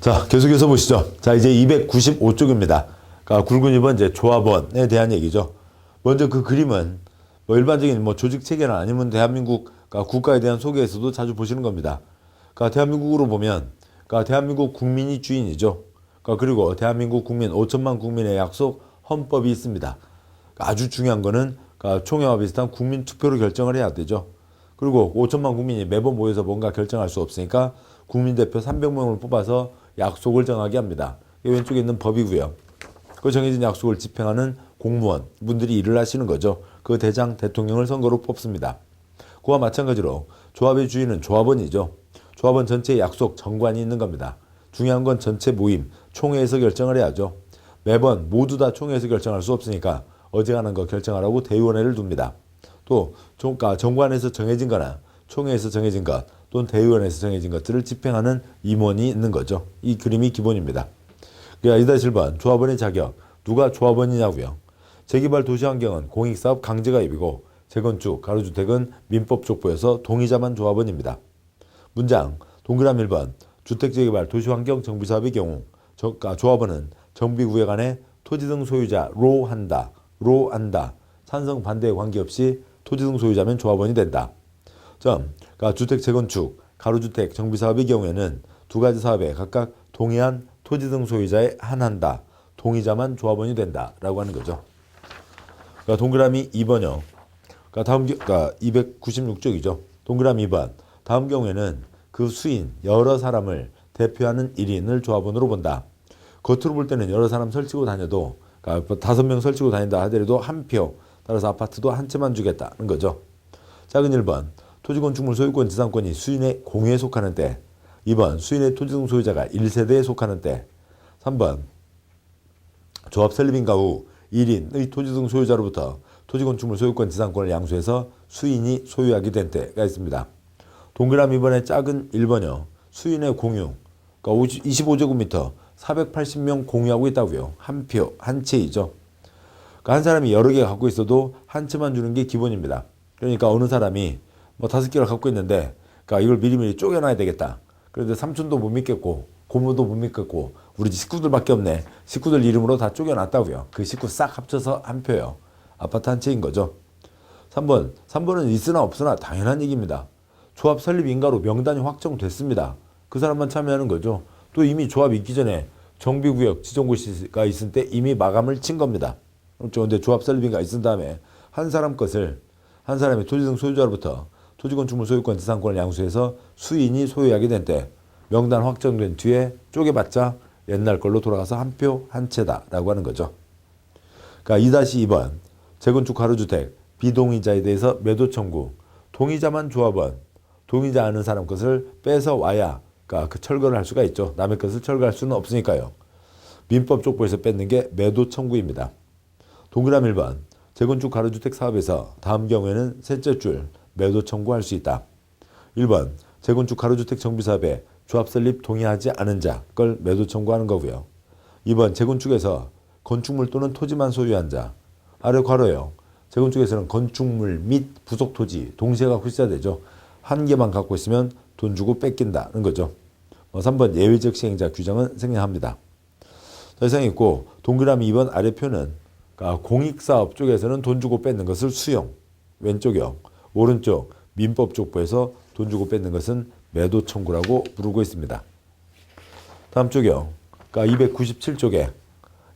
자, 계속해서 보시죠. 자, 이제 295쪽입니다. 그러니까 굵은 2번 이제 조합원에 대한 얘기죠. 먼저 그 그림은 뭐 일반적인 뭐 조직 체계나 아니면 대한민국 그러니까 국가에 대한 소개에서도 자주 보시는 겁니다. 그러니까 대한민국으로 보면 그러니까 대한민국 국민이 주인이죠. 그러니까 그리고 대한민국 국민 5천만 국민의 약속 헌법이 있습니다. 그러니까 아주 중요한 거는 그러니까 총회와 비슷한 국민 투표로 결정을 해야 되죠. 그리고 5천만 국민이 매번 모여서 뭔가 결정할 수 없으니까 국민대표 300명을 뽑아서 약속을 정하게 합니다. 왼쪽에 있는 법이고요. 그 정해진 약속을 집행하는 공무원 분들이 일을 하시는 거죠. 그 대장 대통령을 선거로 뽑습니다. 그와 마찬가지로 조합의 주인은 조합원이죠. 조합원 전체의 약속 정관이 있는 겁니다. 중요한 건 전체 모임 총회에서 결정을 해야죠. 매번 모두 다 총회에서 결정할 수 없으니까 어지간한 거 결정하라고 대의원회를 둡니다. 또 정관에서 정해진 거나 총회에서 정해진 것 또는 대의원에서 정해진 것들을 집행하는 임원이 있는 거죠. 이 그림이 기본입니다. 2-7번 조합원의 자격. 누가 조합원이냐고요. 재개발 도시환경은 공익사업 강제가입이고 재건축, 가로주택은 민법족보여서 동의자만 조합원입니다. 문장 동그라미 1번 주택재개발 도시환경 정비사업의 경우 조합원은 정비구역 안에 토지 등 소유자로 한다. 찬성 반대에 관계없이 토지 등 소유자면 조합원이 된다. 그러니까 주택 재건축, 가로주택 정비사업의 경우에는 두 가지 사업에 각각 동의한 토지 등 소유자에 한한다. 동의자만 조합원이 된다. 라고 하는 거죠. 그러니까 동그라미 2번이요. 그러니까 296쪽이죠. 동그라미 2번. 다음 경우에는 그 수인, 여러 사람을 대표하는 1인을 조합원으로 본다. 겉으로 볼 때는 여러 사람 설치고 다녀도 그러니까 5명 설치고 다닌다 하더라도 한 표, 따라서 아파트도 한 채만 주겠다는 거죠. 작은 1번. 토지건축물 소유권 지상권이 수인의 공유에 속하는 때. 2번. 수인의 토지 등 소유자가 1세대에 속하는 때. 3번. 조합 설립인가 후 1인의 토지 등 소유자로부터 토지건축물 소유권 지상권을 양수해서 수인이 소유하게 된 때가 있습니다. 동그라미 2번의 작은 1번이요. 수인의 공유. 그러니까 25제곱미터 480명 공유하고 있다고요. 한 표, 한 채이죠. 그러니까 한 사람이 여러 개 갖고 있어도 한 채만 주는 게 기본입니다. 그러니까 어느 사람이 뭐 5개를 갖고 있는데 그러니까 이걸 미리미리 쪼개놔야 되겠다. 그런데 삼촌도 못 믿겠고 고모도 못 믿겠고 우리 식구들밖에 없네. 식구들 이름으로 다 쪼개놨다고요. 그 식구 싹 합쳐서 한 표요. 아파트 한 채인 거죠. 3번은 있으나 없으나 당연한 얘기입니다. 조합 설립 인가로 명단이 확정됐습니다. 그 사람만 참여하는 거죠. 또 이미 조합이 있기 전에 정비구역 지정고시가 있을 때 이미 마감을 친 겁니다. 그렇죠. 근데 조합 설립 인가 있은 다음에 한 사람 것을 한 사람의 토지 등 소유자로부터 토지건축물 소유권 지상권을 양수해서 수인이 소유하게 된 때 명단 확정된 뒤에 쪼개봤자 옛날 걸로 돌아가서 한 표 한 채다라고 하는 거죠. 그러니까 2-2번 재건축 가로주택 비동의자에 대해서 매도 청구. 동의자만 조합원, 동의자 아는 사람 것을 뺏어 와야 그러니까 그 철거를 할 수가 있죠. 남의 것을 철거할 수는 없으니까요. 민법족보에서 뺏는 게 매도 청구입니다. 동그라미 1번 재건축 가로주택 사업에서 다음 경우에는 셋째 줄 매도 청구할 수 있다. 1번 재건축 가로주택 정비사업에 조합 설립 동의하지 않은 자 걸 매도 청구하는 거고요. 2번 재건축에서 건축물 또는 토지만 소유한 자. 아래 괄호요. 재건축에서는 건축물 및 부속 토지 동시에가 훌사되죠. 한 개만 갖고 있으면 돈 주고 뺏긴다는 거죠. 3번 예외적 시행자 규정은 생략합니다. 자, 이상 있고 동그라미 2번 아래표는 그러니까 공익사업 쪽에서는 돈 주고 뺏는 것을 수용. 왼쪽이요. 오른쪽 민법족보에서 돈 주고 뺏는 것은 매도 청구라고 부르고 있습니다. 다음 쪽이요. 그러니까 297쪽에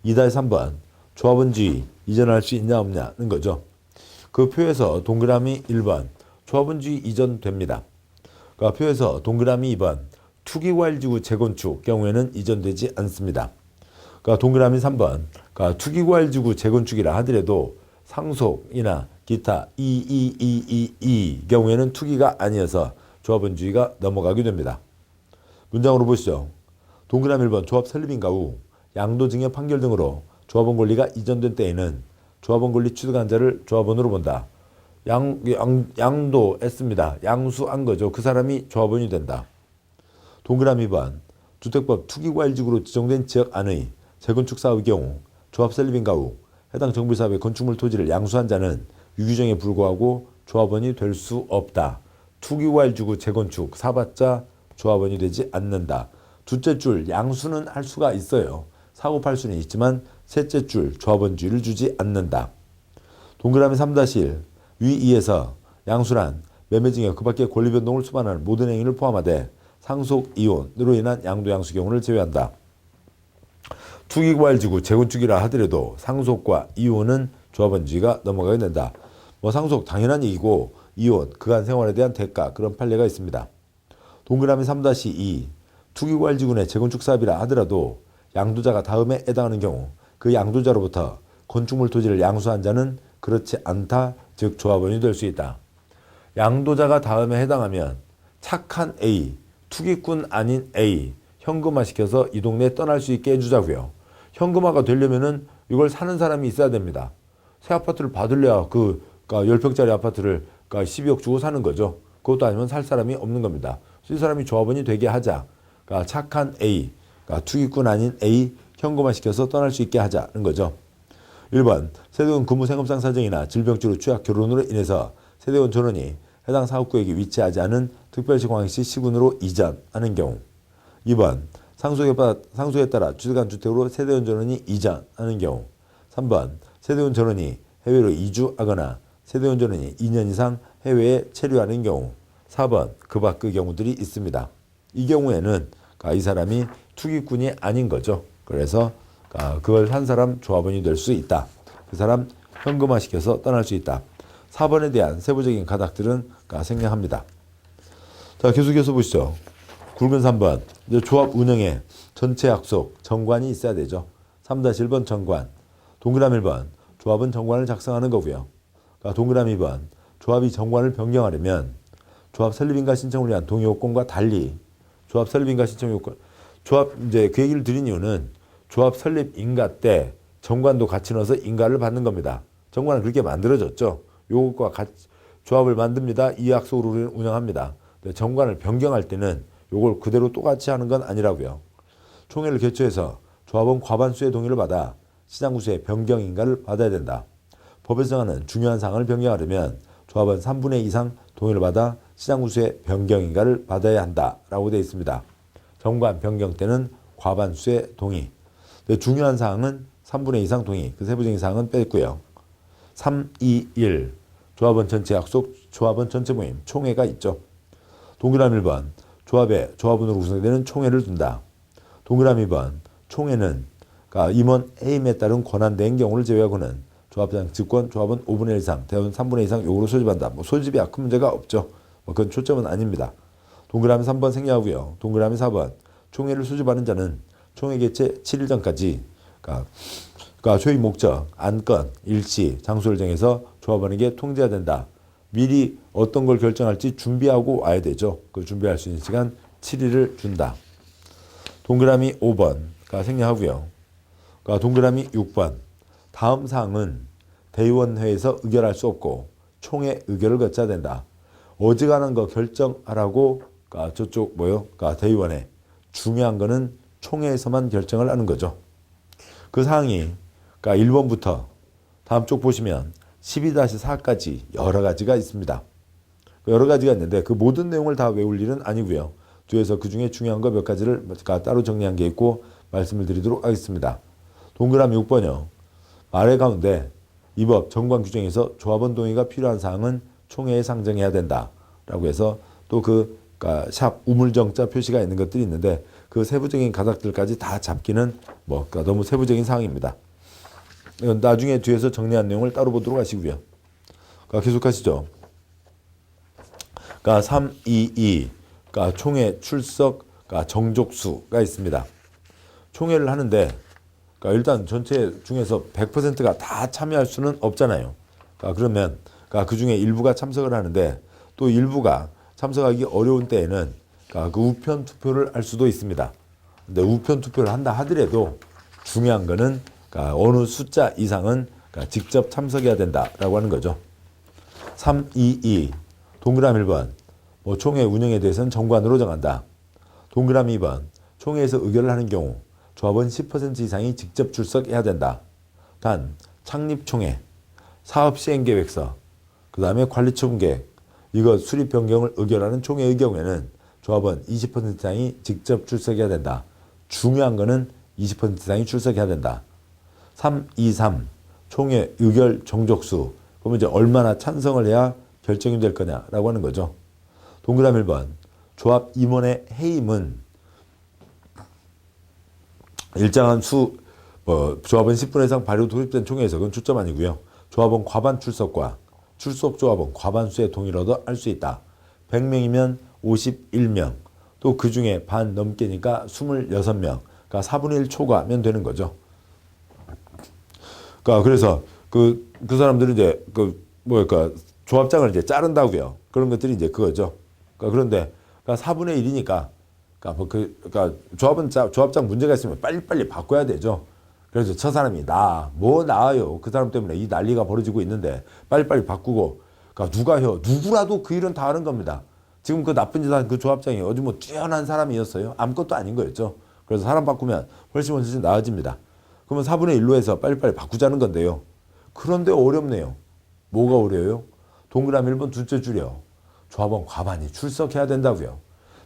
2-3번 조합원주의 이전할 수 있냐 없냐는 거죠. 그 표에서 동그라미 1번 조합원주의 이전됩니다. 그러니까 표에서 동그라미 2번 투기과일지구 재건축 경우에는 이전되지 않습니다. 그러니까 동그라미 3번 그러니까 투기과일지구 재건축이라 하더라도 상속이나 기타 이 경우에는 투기가 아니어서 조합원주의가 넘어가게 됩니다. 문장으로 보시죠. 동그라미 1번 조합 설립인가 후 양도증여 판결 등으로 조합원 권리가 이전된 때에는 조합원 권리 취득한 자를 조합원으로 본다. 양도했습니다. 양수한 거죠. 그 사람이 조합원이 된다. 동그라미 2번 주택법 투기과일지구로 지정된 지역 안의 재건축 사업의 경우 조합 설립인가 후 해당 정비사업의 건축물 토지를 양수한 자는 유규정에 불구하고 조합원이 될 수 없다. 투기과일지구 재건축 사봤자 조합원이 되지 않는다. 둘째 줄 양수는 할 수가 있어요. 사고 팔 수는 있지만 셋째 줄 조합원주의를 주지 않는다. 동그라미 3-1 위 2에서 양수란 매매증여 그 밖의 권리 변동을 수반하는 모든 행위를 포함하되 상속 이혼으로 인한 양도양수 경우를 제외한다. 투기과열지구 재건축이라 하더라도 상속과 이혼은 조합원주의가 넘어가게 된다. 뭐 상속 당연한 얘기고 이혼 그간 생활에 대한 대가 그런 판례가 있습니다. 동그라미 3-2 투기과열지구 내 재건축 사업이라 하더라도 양도자가 다음에 해당하는 경우 그 양도자로부터 건축물 토지를 양수한 자는 그렇지 않다. 즉 조합원이 될 수 있다. 양도자가 다음에 해당하면 착한 A, 투기꾼 아닌 A 현금화시켜서 이 동네에 떠날 수 있게 해주자고요. 현금화가 되려면은 이걸 사는 사람이 있어야 됩니다. 새 아파트를 받으려야 그러니까 10평짜리 아파트를 그러니까 12억 주고 사는 거죠. 그것도 아니면 살 사람이 없는 겁니다. 이 사람이 조합원이 되게 하자. 그러니까 착한 A, 그러니까 투기꾼 아닌 A 현금화시켜서 떠날 수 있게 하자는 거죠. 1번 세대원 근무 생업상 사정이나 질병치료 취약 결혼으로 인해서 세대원 전원이 해당 사업구역에 위치하지 않은 특별시 광역시 시군으로 이전하는 경우. 2번 상속에 따라 취득한 주택으로 세대원 전원이 이전하는 경우. 3번 세대원 전원이 해외로 이주하거나 세대원 전원이 2년 이상 해외에 체류하는 경우. 4번 그 밖의 경우들이 있습니다. 이 경우에는 이 사람이 투기꾼이 아닌 거죠. 그래서 그걸 산 사람 조합원이 될 수 있다. 그 사람 현금화시켜서 떠날 수 있다. 4번에 대한 세부적인 가닥들은 생략합니다. 자, 계속해서 보시죠. 굵은 3번 이제 조합 운영에 전체 약속 정관이 있어야 되죠. 3-1번 정관. 동그라미 1번 조합은 정관을 작성하는 거고요. 동그라미 2번 조합이 정관을 변경하려면 조합 설립인가 신청을 위한 동의 요건과 달리 조합 설립인가 신청 요건 조합 이제 그 얘기를 드린 이유는 조합 설립 인가 때 정관도 같이 넣어서 인가를 받는 겁니다. 정관은 그렇게 만들어졌죠. 요것과 같이 조합을 만듭니다. 이 약속으로 우리는 운영합니다. 정관을 변경할 때는 요걸 그대로 똑같이 하는 건 아니라고요. 총회를 개최해서 조합은 과반수의 동의를 받아 시장구수의 변경 인가를 받아야 된다. 법에서 정하는 중요한 사항을 변경하려면 조합은 3분의 2 이상 동의를 받아 시장구수의 변경 인가를 받아야 한다라고 되어 있습니다. 정관 변경 때는 과반수의 동의. 중요한 사항은 3분의 2 이상 동의. 그 세부적인 사항은 뺐고요. 3-2-1 조합원 전체 약속, 조합원 전체 모임, 총회가 있죠. 동그라미 1번 조합원으로 구성되는 총회를 둔다. 동그라미 2번 총회는 임원 해임에 따른 권한대행 경우를 제외하고는 조합장 직권 조합원 5분의 1 이상, 대원 3분의 2 이상 요구로 소집한다. 소집이 큰 문제가 없죠. 그건 초점은 아닙니다. 동그라미 3번 생략하고요. 동그라미 4번 총회를 소집하는 자는 총회 개최 7일 전까지 소위 목적, 안건, 일시, 장소를 정해서 조합원에게 통지해야 된다. 미리 어떤 걸 결정할지 준비하고 와야 되죠. 그 준비할 수 있는 시간 7일을 준다. 동그라미 5번 생략하고요. 동그라미 6번 다음 사항은 대의원회에서 의결할 수 없고 총회 의결을 거쳐야 된다. 어지간한 거 결정하라고 저쪽 대의원회. 중요한 거는 총회에서만 결정을 하는 거죠. 그 사항이 1번부터 다음 쪽 보시면 12-4까지 여러 가지가 있습니다. 여러 가지가 있는데 그 모든 내용을 다 외울 일은 아니고요. 뒤에서 그 중에 중요한 거 몇 가지를 따로 정리한 게 있고 말씀을 드리도록 하겠습니다. 동그라미 6번이요. 아래 가운데 이 법 정관 규정에서 조합원 동의가 필요한 사항은 총회에 상정해야 된다. 라고 해서 또 샵 우물정자 표시가 있는 것들이 있는데 그 세부적인 가닥들까지 다 잡기는 너무 세부적인 사항입니다. 나중에 뒤에서 정리한 내용을 따로 보도록 하시고요. 계속하시죠. 322 총회 출석 정족수가 있습니다. 총회를 하는데 일단 전체 중에서 100%가 다 참여할 수는 없잖아요. 그러면 그 중에 일부가 참석을 하는데 또 일부가 참석하기 어려운 때에는 그 우편 투표를 할 수도 있습니다. 근데 우편 투표를 한다 하더라도 중요한 거는 어느 숫자 이상은 직접 참석해야 된다라고 하는 거죠. 322 동그라미 1번 총회 운영에 대해서는 정관으로 정한다. 동그라미 2번 총회에서 의결을 하는 경우 조합원 10% 이상이 직접 출석해야 된다. 단 창립총회, 사업시행계획서, 그 다음에 관리처분계획, 이거 수립 변경을 의결하는 총회의 경우에는 조합원 20% 이상이 직접 출석해야 된다. 중요한 거는 20% 이상이 출석해야 된다. 323 총회 의결 정족수. 그러면 이제 얼마나 찬성을 해야 결정이 될 거냐라고 하는 거죠. 동그라미 1번 조합 임원의 해임은 일정한 조합원 10분 이상 발의 도입된 총회에서 그건 출점 아니고요. 조합원 과반 출석과 출석 조합원 과반수의 동의를 얻어 할 수 있다. 100명이면 51명. 또 그 중에 반 넘게니까 26명. 그러니까 4분의 1 초과면 되는 거죠. 그러니까 그래서 그 사람들은 이제 조합장을 이제 자른다고요. 그런 것들이 이제 그거죠. 그런데 4분의 1이니까 조합장 문제가 있으면 빨리빨리 바꿔야 되죠. 그래서 저 사람이 나아요. 그 사람 때문에 이 난리가 벌어지고 있는데 빨리빨리 바꾸고. 누가요? 누구라도 그 일은 다 하는 겁니다. 지금 그 나쁜 짓 한 그 조합장이 어디 뭐 뛰어난 사람이었어요? 아무것도 아닌 거였죠. 그래서 사람 바꾸면 훨씬 나아집니다. 그러면 4분의 1로 해서 빨리빨리 바꾸자는 건데요. 그런데 어렵네요. 뭐가 어려워요? 동그라미 1번 둘째 줄이요. 조합원 과반이 출석해야 된다고요.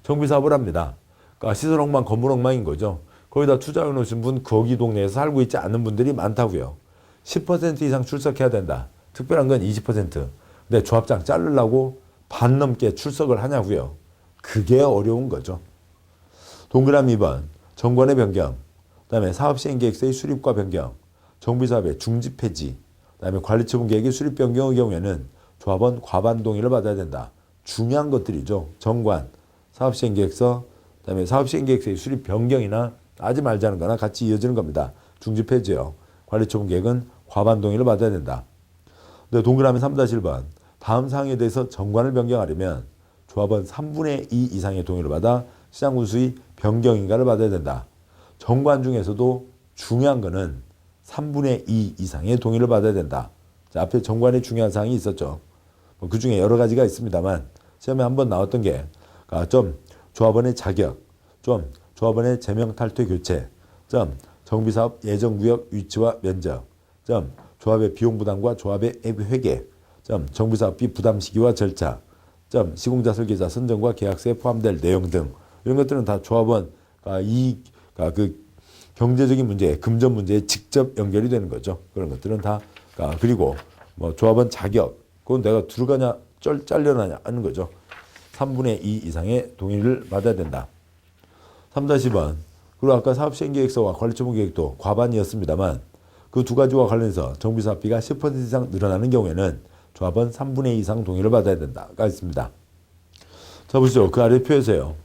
정비사업을 합니다. 그러니까 시설 엉망, 건물 엉망인 거죠. 거기다 투자해 놓으신 분 거기 동네에서 살고 있지 않는 분들이 많다고요. 10% 이상 출석해야 된다. 특별한 건 20%. 근데 조합장 자르려고 반 넘게 출석을 하냐고요. 그게 어려운 거죠. 동그라미 2번 정관의 변경, 그다음에 사업시행계획서의 수립과 변경, 정비사업의 중지 폐지, 그다음에 관리처분 계획의 수립 변경의 경우에는 조합원 과반 동의를 받아야 된다. 중요한 것들이죠. 정관, 사업시행계획서, 그다음에 사업시행계획서의 수립 변경이나 하지 말자는 거나 같이 이어지는 겁니다. 중지 폐지요. 관리처분 계획은 과반 동의를 받아야 된다. 근데 동그라미 3-1번 다음 사항에 대해서 정관을 변경하려면 조합원 3분의 2 이상의 동의를 받아 시장군수의 변경인가를 받아야 된다. 정관 중에서도 중요한 거는 3분의 2 이상의 동의를 받아야 된다. 자, 앞에 정관의 중요한 사항이 있었죠. 그 중에 여러 가지가 있습니다만 시험에 한번 나왔던 게 조합원의 자격, 조합원의 제명 탈퇴 교체, 정비사업 예정구역 위치와 면적, 조합의 비용 부담과 조합의 회계, 정비사업비 부담 시기와 절차, 시공자 설계자 선정과 계약서에 포함될 내용 등 이런 것들은 다 조합원 그 경제적인 문제, 금전 문제에 직접 연결이 되는 거죠. 그런 것들은 다 그리고 뭐 조합원 자격, 그건 내가 들어가냐 잘려나냐 하는 거죠. 3분의 2 이상의 동의를 받아야 된다. 3-10번 그리고 아까 사업시행계획서와 관리처분 계획도 과반이었습니다만 그 두 가지와 관련해서 정비사업비가 10% 이상 늘어나는 경우에는 조합원 3분의 2 이상 동의를 받아야 된다가 있습니다. 자, 보시죠. 그 아래 표에서요.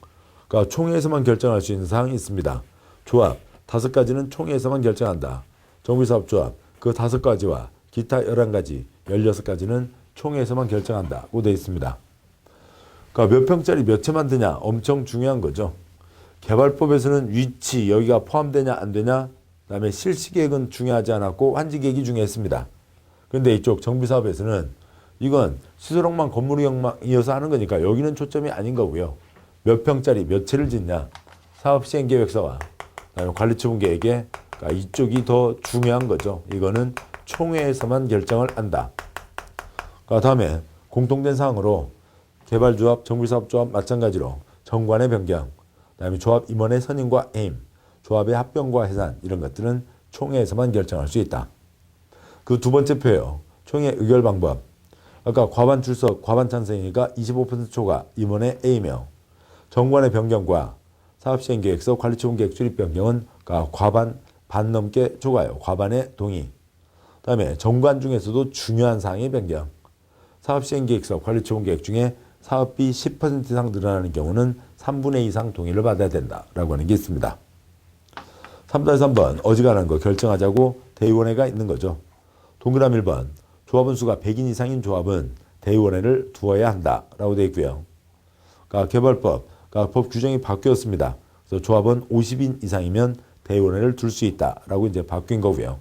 그러니까 총회에서만 결정할 수 있는 사항이 있습니다. 조합 5가지는 총회에서만 결정한다. 정비사업 조합 그 5가지와 기타 11가지, 16가지는 총회에서만 결정한다고 되어 있습니다. 그러니까 몇 평짜리 몇 채만 드냐 엄청 중요한 거죠. 개발법에서는 위치 여기가 포함되냐 안 되냐, 그다음에 실시계획은 중요하지 않았고 환지계획이 중요했습니다. 그런데 이쪽 정비사업에서는 이건 시설엉망 건물이어서 하는 거니까 여기는 초점이 아닌 거고요. 몇 평짜리 몇 채를 짓냐, 사업시행계획서와 그다음에 관리처분 계획에 그러니까 이쪽이 더 중요한 거죠. 이거는 총회에서만 결정을 한다. 다음에 공통된 사항으로 개발조합, 정비사업조합 마찬가지로 정관의 변경, 그다음에 조합 임원의 선임과 해임, 조합의 합병과 해산 이런 것들은 총회에서만 결정할 수 있다. 그 두 번째 표요. 총회 의결 방법. 아까 과반 출석, 과반 찬성이니까 25% 초과 임원의 A며 정관의 변경과 사업시행계획서, 관리처분 계획 수립 변경은 과반 반 넘게 초과요. 과반의 동의. 그다음에 정관 중에서도 중요한 사항의 변경. 사업시행계획서, 관리처분 계획 중에 사업비 10% 이상 늘어나는 경우는 3분의 2 이상 동의를 받아야 된다라고 하는 게 있습니다. 3-3번 어지간한 거 결정하자고 대의원회가 있는 거죠. 동그라미 1번 조합원 수가 100인 이상인 조합은 대의원회를 두어야 한다라고 되어 있고요. 그러니까 개발법, 법 규정이 바뀌었습니다. 그래서 조합원 50인 이상이면 대의원회를 둘 수 있다라고 이제 바뀐 거고요.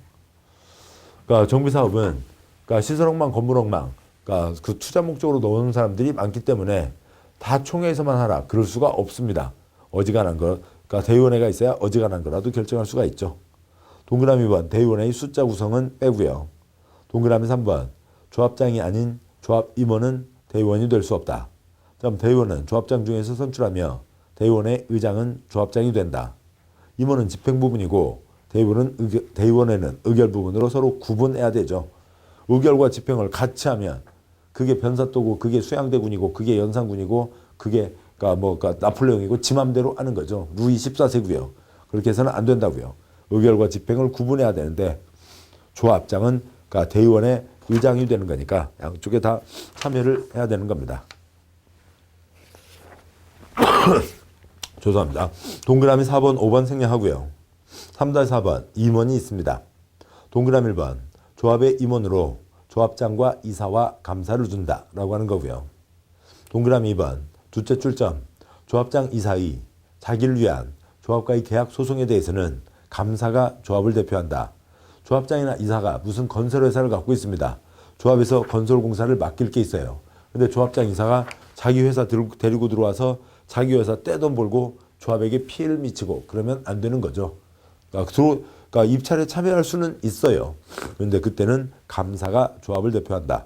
그러니까 정비사업은 시설엉망, 건물엉망, 그 투자 목적으로 넣는 사람들이 많기 때문에 다 총회에서만 하라. 그럴 수가 없습니다. 어지간한 거, 대의원회가 있어야 어지간한 거라도 결정할 수가 있죠. 동그라미 2번 대의원회의 숫자 구성은 빼고요. 동그라미 3번 조합장이 아닌 조합 임원은 대의원이 될 수 없다. 대의원은 조합장 중에서 선출하며 대의원의 의장은 조합장이 된다. 임원은 집행 부분이고 대의원에는 의결 부분으로 서로 구분해야 되죠. 의결과 집행을 같이 하면 그게 변사또고 그게 수양대군이고 그게 연산군이고 그게 나폴레옹이고 지 맘대로 하는 거죠. 루이 14세고요. 그렇게 해서는 안 된다고요. 의결과 집행을 구분해야 되는데 조합장은 대의원의 의장이 되는 거니까 양쪽에 다 참여를 해야 되는 겁니다. 죄송합니다. 동그라미 4번, 5번 생략하고요. 3-4번 임원이 있습니다. 동그라미 1번 조합의 임원으로 조합장과 이사와 감사를 준다라고 하는 거고요. 동그라미 2번 둘째 출점 조합장 이사의 자기를 위한 조합과의 계약 소송에 대해서는 감사가 조합을 대표한다. 조합장이나 이사가 무슨 건설회사를 갖고 있습니다. 조합에서 건설공사를 맡길 게 있어요. 근데 조합장 이사가 자기 회사 데리고 들어와서 자기 회사 떼돈 벌고 조합에게 피해를 미치고 그러면 안 되는 거죠. 그러니까 입찰에 참여할 수는 있어요. 그런데 그때는 감사가 조합을 대표한다.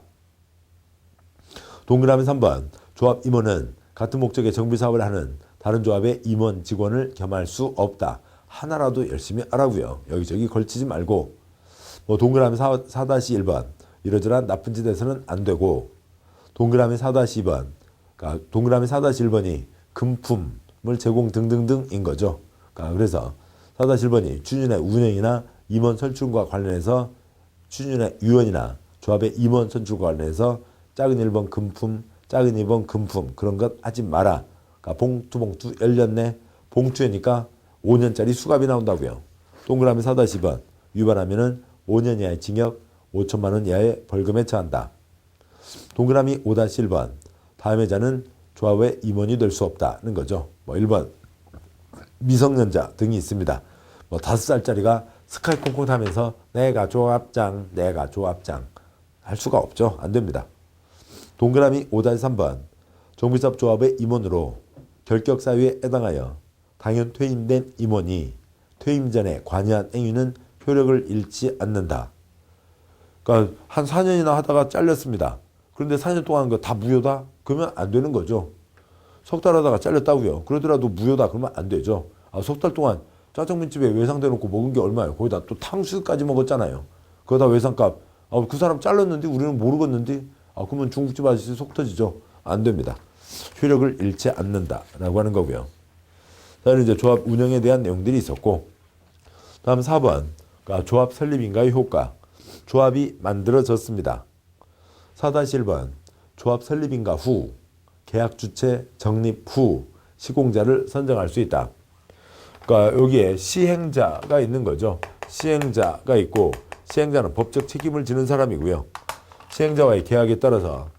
동그라미 3번 조합 임원은 같은 목적의 정비사업을 하는 다른 조합의 임원 직원을 겸할 수 없다. 하나라도 열심히 하라고요. 여기저기 걸치지 말고 동그라미 4-1번 이러저러한 나쁜 짓에서는 안 되고 동그라미 4-2번 동그라미 4-1번이 금품을 제공 등등등인 거죠. 그래서 4-1번이 추진의 운영이나 임원 선출과 관련해서 추진의 위원이나 조합의 임원 선출과 관련해서 작은 1번 금품, 작은 2번 금품 그런 것 하지 마라. 봉투 열렸네. 봉투에니까 5년짜리 수갑이 나온다고요. 동그라미 4-2번 위반하면은 5년 이하의 징역 5천만 원 이하의 벌금에 처한다. 동그라미 5-1번 다음의 자는 조합의 임원이 될 수 없다는 거죠. 1번 미성년자 등이 있습니다. 5살짜리가 스카이 콩콩 타면서 내가 조합장 할 수가 없죠. 안 됩니다. 동그라미 5-3번 정비사업 조합의 임원으로 결격 사유에 해당하여 당연 퇴임된 임원이 퇴임 전에 관여한 행위는 효력을 잃지 않는다. 그러니까 한 4년이나 하다가 잘렸습니다. 그런데 4년 동안 한 거 다 무효다? 그러면 안 되는 거죠. 석 달 하다가 잘렸다고요. 그러더라도 무효다 그러면 안 되죠. 석 달 동안 짜장면집에 외상대 놓고 먹은 게 얼마예요? 거기다 또 탕수육까지 먹었잖아요. 거기다 외상값. 그 사람 잘랐는데 우리는 모르겠는데 그러면 중국집 아저씨 속 터지죠. 안 됩니다. 효력을 잃지 않는다라고 하는 거고요. 다음은 이제 조합 운영에 대한 내용들이 있었고 다음 4번 조합 설립인가의 효과 조합이 만들어졌습니다. 4-1번 조합 설립인가 후 계약 주체 정립 후 시공자를 선정할 수 있다. 그러니까 여기에 시행자가 있는 거죠. 시행자가 있고 시행자는 법적 책임을 지는 사람이고요. 시행자와의 계약에 따라서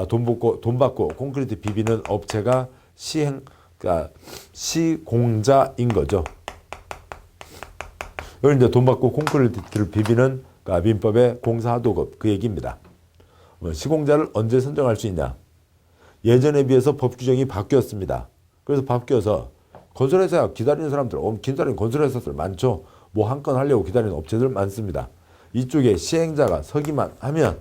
돈 받고 콘크리트 비비는 업체가 시공자인 거죠. 여기 이제 돈 받고 콘크리트를 비비는 민법의 공사하도급 그 얘기입니다. 시공자를 언제 선정할 수 있냐? 예전에 비해서 법 규정이 바뀌었습니다. 그래서 바뀌어서 건설회사 기다리는 사람들, 기다리는 건설회사들 많죠. 한 건 하려고 기다리는 업체들 많습니다. 이쪽에 시행자가 서기만 하면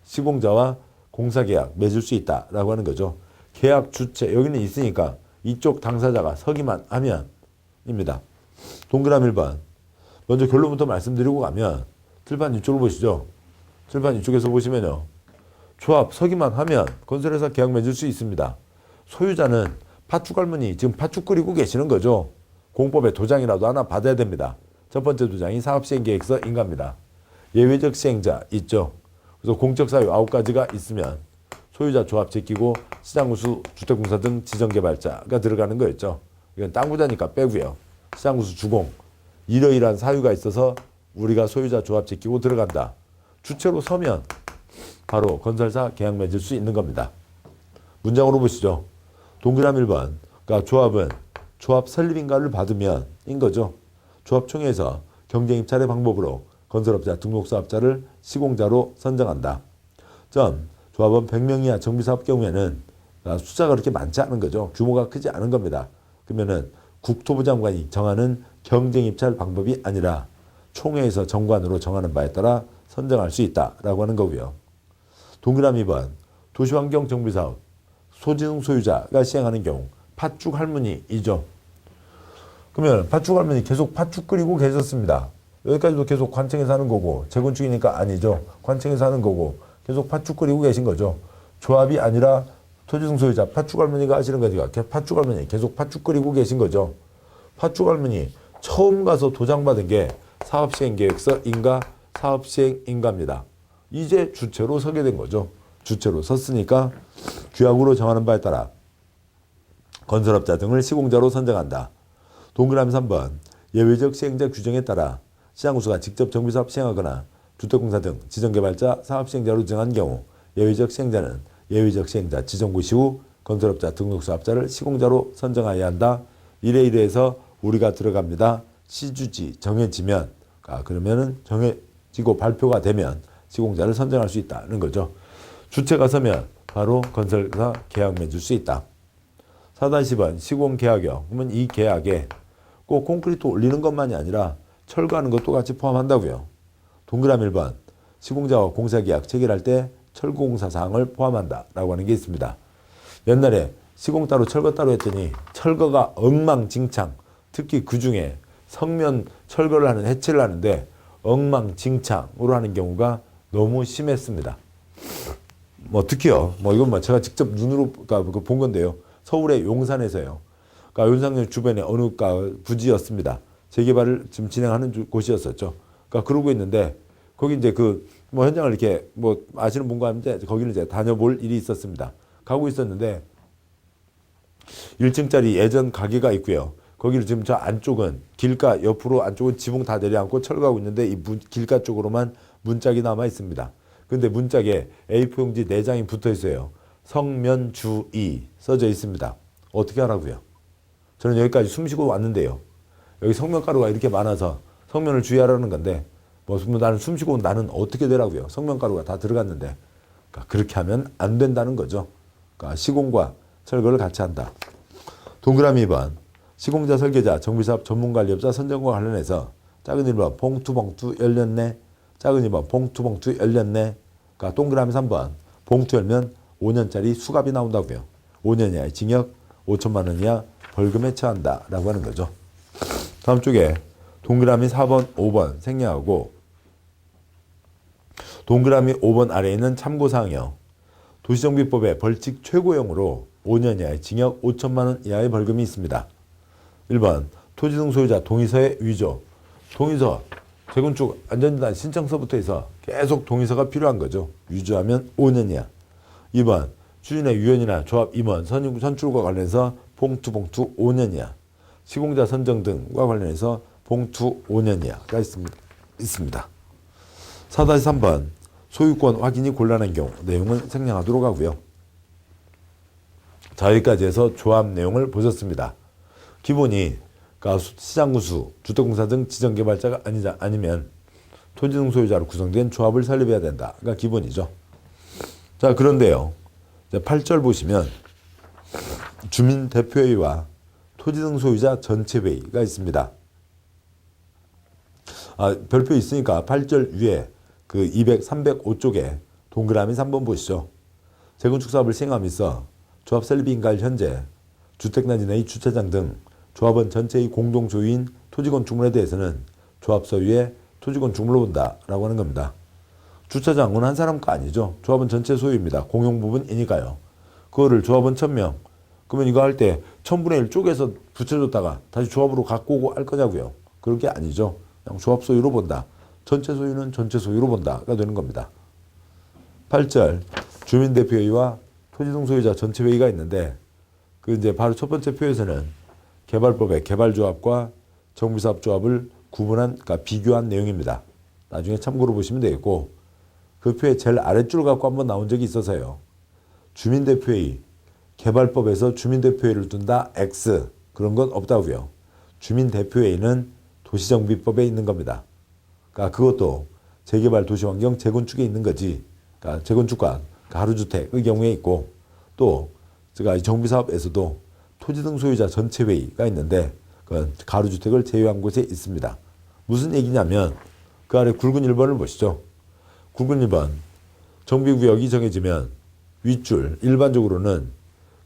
시공자와 공사계약 맺을 수 있다라고 하는 거죠. 계약 주체 여기는 있으니까 이쪽 당사자가 서기만 하면입니다. 동그라미 1번 먼저 결론부터 말씀드리고 가면 칠판 이쪽으로 보시죠. 칠판 이쪽에서 보시면요. 조합 서기만 하면 건설회사 계약 맺을 수 있습니다. 소유자는 팥죽 할머니 지금 팥죽 끓이고 계시는 거죠. 공법에 도장이라도 하나 받아야 됩니다. 첫 번째 도장이 사업시행계획서 인가입니다. 예외적 시행자 있죠. 그래서 공적 사유 9가지가 있으면 소유자 조합 제끼고 시장구수 주택공사 등 지정개발자가 들어가는 거였죠. 이건 땅 부자니까 빼고요. 시장구수 주공 이러이러한 사유가 있어서 우리가 소유자 조합 제끼고 들어간다. 주체로 서면 바로 건설사 계약 맺을 수 있는 겁니다. 문장으로 보시죠. 동그라미 1번 그러니까 조합은 조합 설립인가를 받으면 인 거죠. 조합총회에서 경쟁 입찰의 방법으로 건설업자 등록사업자를 시공자로 선정한다. 조합은 100명 이하 정비사업 경우에는 숫자가 그렇게 많지 않은 거죠. 규모가 크지 않은 겁니다. 그러면은 국토부 장관이 정하는 경쟁 입찰 방법이 아니라 총회에서 정관으로 정하는 바에 따라 선정할 수 있다라고 하는 거고요. 동그라미 2번 도시환경 정비사업 토지등 소유자가 시행하는 경우 팥죽 할머니이죠. 그러면 팥죽 할머니 계속 팥죽 끓이고 계셨습니다. 여기까지도 계속 관청에 사는 거고 재건축이니까 아니죠. 관청에 사는 거고 계속 팥죽 끓이고 계신 거죠. 조합이 아니라 토지등 소유자 팥죽 할머니가 하시는 거니까 팥죽 할머니 계속 팥죽 끓이고 계신 거죠. 팥죽 할머니 처음 가서 도장받은 게 사업시행계획서 인가 사업시행인가입니다. 이제 주체로 서게 된 거죠. 주체로 섰으니까 규약으로 정하는 바에 따라 건설업자 등을 시공자로 선정한다. 동그라미 3번 예외적 시행자 규정에 따라 시장구수가 직접 정비사업 시행하거나 주택공사 등 지정개발자 사업시행자로 정한 경우 예외적 시행자는 예외적 시행자 지정구 시후 건설업자 등록사업자를 시공자로 선정해야 한다. 이래해서 우리가 들어갑니다. 시주지 정해지면 그러면은 정해지고 발표가 되면 시공자를 선정할 수 있다는 거죠. 주체가 서면 바로 건설사 계약 맺을 수 있다. 4-10번 시공계약이요. 그러면 이 계약에 꼭 콘크리트 올리는 것만이 아니라 철거하는 것도 같이 포함한다고요. 동그라미 1번 시공자와 공사계약 체결할 때 철거공사 사항을 포함한다 라고 하는 게 있습니다. 옛날에 시공 따로 철거 따로 했더니 철거가 엉망진창, 특히 그 중에 성면 철거를 하는 해체를 하는데 엉망진창으로 하는 경우가 너무 심했습니다. 특히요. 이건 제가 직접 눈으로 본 건데요. 서울의 용산에서요. 용산역 주변에 어느 부지였습니다. 재개발을 지금 진행하는 곳이었었죠. 그러고 있는데 거기 이제 현장을 이렇게 아시는 분과 함께 거기를 이제 다녀볼 일이 있었습니다. 가고 있었는데 1층짜리 예전 가게가 있고요. 거기를 지금 저 안쪽은 길가 옆으로 안쪽은 지붕 다 내려앉고 철거하고 있는데 이 길가 쪽으로만 문짝이 남아 있습니다. 근데 문짝에 A4용지 4장이 붙어 있어요. 성면주의 써져 있습니다. 어떻게 하라고요? 저는 여기까지 숨쉬고 왔는데요. 여기 성면가루가 이렇게 많아서 성면을 주의하라는 건데 나는 숨쉬고 나는 어떻게 되라고요? 성면가루가 다 들어갔는데 그렇게 하면 안 된다는 거죠. 시공과 철거를 같이 한다. 동그라미 2번 시공자 설계자 정비사업 전문관리업자 선정과 관련해서 작은 1번 봉투 열렸네. 작은 2번 봉투 열렸네. 동그라미 3번 봉투 열면 5년짜리 수갑이 나온다고요. 5년 이하의 징역 5천만 원 이하 벌금에 처한다 라고 하는 거죠. 다음 쪽에 동그라미 4번 5번 생략하고 동그라미 5번 아래에 있는 참고사항이요. 도시정비법의 벌칙 최고형으로 5년 이하의 징역 5천만 원 이하의 벌금이 있습니다. 1번 토지등 소유자 동의서의 위조. 동의서 재건축 안전진단 신청서부터 해서 계속 동의서가 필요한 거죠. 위조하면 5년 이하. 2번 추진의 위원이나 조합 임원 선출과 관련해서 봉투 5년 이하. 시공자 선정 등과 관련해서 봉투 5년 이하가 있습니다. 4-3번 소유권 확인이 곤란한 경우 내용은 생략하도록 하고요. 자, 여기까지 해서 조합 내용을 보셨습니다. 기본이 시장구수, 주택공사 등 지정개발자가 아니면 토지등 소유자로 구성된 조합을 설립해야 된다가 기본이죠. 자, 그런데요. 8절 보시면 주민대표회의와 토지등 소유자 전체회의가 있습니다. 별표 있으니까 8절 위에 305쪽에 동그라미 3번 보시죠. 재건축 사업을 시행함으로써 조합 설립 인가일 현재 주택단지 내의 주차장 등 조합원 전체의 공동 소유인 토지건축물에 대해서는 조합 소유의 토지건축물로 본다라고 하는 겁니다. 주차장은 한 사람 거 아니죠. 조합원 전체 소유입니다. 공용 부분이니까요. 그거를 조합원 1000명. 그러면 이거 할 때 1000분의 1 쪼개서 붙여줬다가 다시 조합으로 갖고 오고 할 거냐고요. 그런 게 아니죠. 그냥 조합 소유로 본다. 전체 소유는 전체 소유로 본다가 되는 겁니다. 8절 주민대표회의와 토지등 소유자 전체회의가 있는데 이제 바로 첫 번째 표에서는 개발법의 개발조합과 정비사업조합을 구분한, 비교한 내용입니다. 나중에 참고로 보시면 되겠고 그 표의 제일 아랫줄 갖고 한번 나온 적이 있어서요. 주민대표회의, 개발법에서 주민대표회의를 둔다 X 그런 건 없다고요. 주민대표회의는 도시정비법에 있는 겁니다. 그것도 재개발 도시환경 재건축에 있는 거지. 재건축과 가로주택의 경우에 있고 또 제가 정비사업에서도 토지등 소유자 전체회의가 있는데 그건 가로주택을 제외한 곳에 있습니다. 무슨 얘기냐면 그 아래 굵은 1번을 보시죠. 굵은 1번 정비구역이 정해지면 윗줄 일반적으로는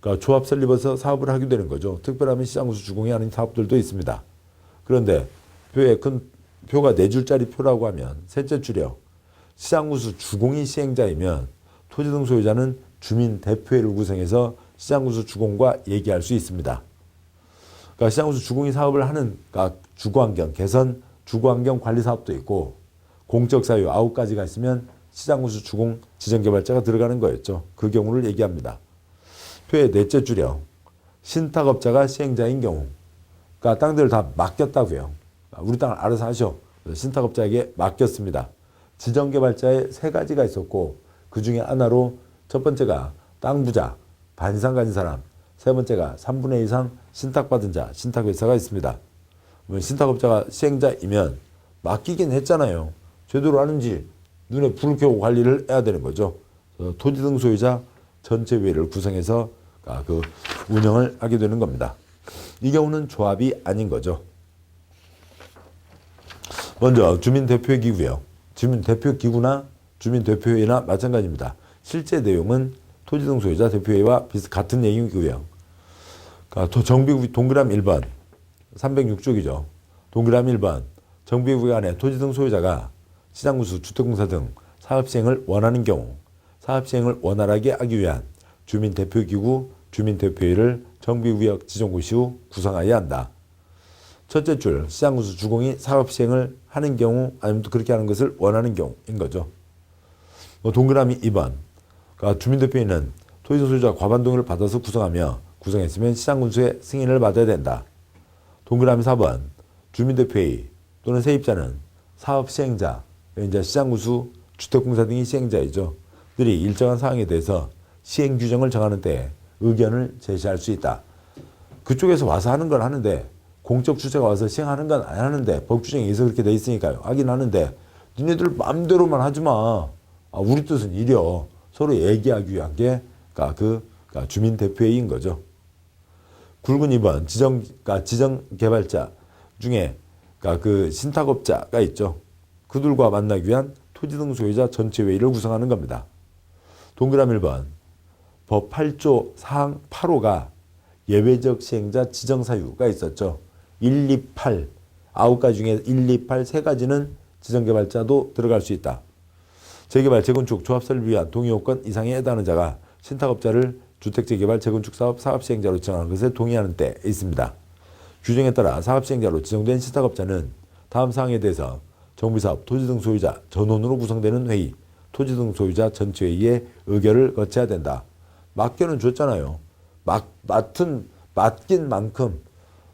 그러니까 조합 설립해서 사업을 하게 되는 거죠. 특별하면 시장구수 주공이 아닌 사업들도 있습니다. 그런데 표가 4줄짜리 표라고 하면 셋째 줄이요. 시장구수 주공이 시행자이면 토지 등 소유자는 주민대표회를 구성해서 시장구수 주공과 얘기할 수 있습니다. 그러니까 시장구수 주공이 사업을 하는 그러니까 주거환경 개선, 주거환경 관리 사업도 있고 공적 사유 9가지가 있으면 시장구수 주공 지정개발자가 들어가는 거였죠. 그 경우를 얘기합니다. 표의 넷째 줄이요. 신탁업자가 시행자인 경우. 그러니까 땅들을 다 맡겼다고요. 우리 땅을 알아서 하셔. 신탁업자에게 맡겼습니다. 지정개발자에 3가지가 있었고 그 중에 하나로 첫 번째가 땅 부자, 반 이상 가진 사람, 세 번째가 3분의 2 이상 신탁받은 자, 신탁회사가 있습니다. 신탁업자가 시행자이면 맡기긴 했잖아요. 제대로 하는지 눈에 불을 켜고 관리를 해야 되는 거죠. 토지 등 소유자 전체회의를 구성해서 그 운영을 하게 되는 겁니다. 이 경우는 조합이 아닌 거죠. 먼저 주민대표기구요. 주민대표기구나 주민대표회의나 마찬가지입니다. 실제 내용은 토지 등 소유자 대표회의와 같은 내용이고요. 그러니까 정비구 동그라미 1번 306쪽이죠. 동그라미 1번 정비구역 안에 토지 등 소유자가 시장구수, 주택공사 등 사업시행을 원하는 경우 사업시행을 원활하게 하기 위한 주민대표기구, 주민대표회의를 정비구역 지정고 시후 구성하여야 한다. 첫째 줄 시장구수 주공이 사업시행을 하는 경우 아니면 또 그렇게 하는 것을 원하는 경우인 거죠. 동그라미 2번 그러니까 주민대표회의는 토지 등 소유자가 과반 동의를 받아서 구성했으면 시장군수의 승인을 받아야 된다. 동그라미 4번 주민대표회의 또는 세입자는 사업시행자, 이제 시장구수, 주택공사 등이 시행자이죠. 들이 일정한 사항에 대해서 시행규정을 정하는 때 의견을 제시할 수 있다. 그쪽에서 와서 하는 건 하는데 공적 주체가 와서 시행하는 건 안 하는데 법 규정에 의해서 그렇게 돼 있으니까요. 하긴 하는데 니네들 마음대로만 하지 마. 우리 뜻은 이려. 서로 얘기하기 위한 게 그러니까 주민대표회의인 거죠. 굵은 2번 지정개발자 중에 그 신탁업자가 있죠. 그들과 만나기 위한 토지 등 소유자 전체회의를 구성하는 겁니다. 동그라미 1번 법 8조 사항 8호가 예외적 시행자 지정사유가 있었죠. 1, 2, 8 9가지 중에 1, 2, 8 3가지는 지정개발자도 들어갈 수 있다. 재개발, 재건축, 조합설립을 위한 동의요건 이상에 해당하는 자가 신탁업자를 주택재개발, 재건축 사업 사업시행자로 지정하는 것에 동의하는 때 있습니다. 규정에 따라 사업시행자로 지정된 신탁업자는 다음 사항에 대해서 정비사업, 토지 등 소유자 전원으로 구성되는 회의, 토지 등 소유자 전체회의에 의결을 거쳐야 된다. 맡겨는 줬잖아요. 맡긴 만큼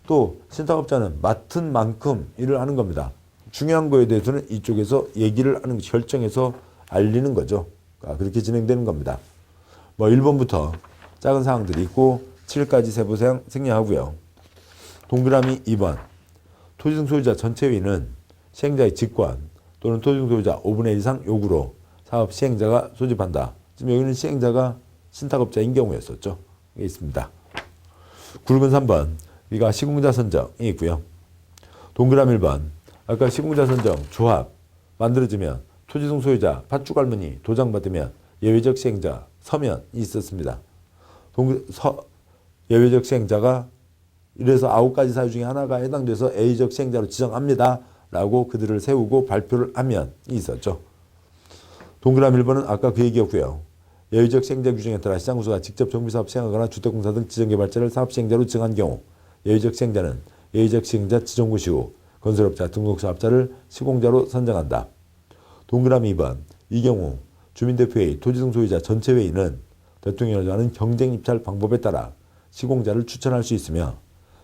또 신탁업자는 맡은 만큼 일을 하는 겁니다. 중요한 거에 대해서는 이쪽에서 얘기를 하는 결정해서 알리는 거죠. 그렇게 진행되는 겁니다. 1번부터 작은 사항들이 있고 7까지 세부사항 생략하고요. 동그라미 2번 토지 등 소유자 전체회의는 시행자의 직권 또는 토지 등 소유자 5분의 1 이상 요구로 사업 시행자가 소집한다. 지금 여기는 시행자가 신탁업자인 경우였었죠. 이게 있습니다. 굵은 3번 우리가 시공자 선정이 있고요. 동그라미 1번 아까 시공자 선정 조합 만들어지면 토지 등 소유자 팥죽 할머니 도장 받으면 예외적 시행자 서면이 있었습니다. 예외적 시행자가 이래서 9가지 사유 중에 하나가 해당돼서 예외적 시행자로 지정합니다. 라고 그들을 세우고 발표를 하면 있었죠. 동그라미 1번은 아까 그 얘기였고요. 예외적 시행자 규정에 따라 시장구수가 직접 정비사업 시행하거나 주택공사 등 지정개발자를 사업시행자로 지정한 경우 예외적 시행자는 예외적 시행자 지정고 시후 건설업자 등록사업자를 시공자로 선정한다. 동그라미 2번 이 경우 주민대표회의, 토지 등 소유자 전체회의는 대통령이 정하는 경쟁입찰 방법에 따라 시공자를 추천할 수 있으며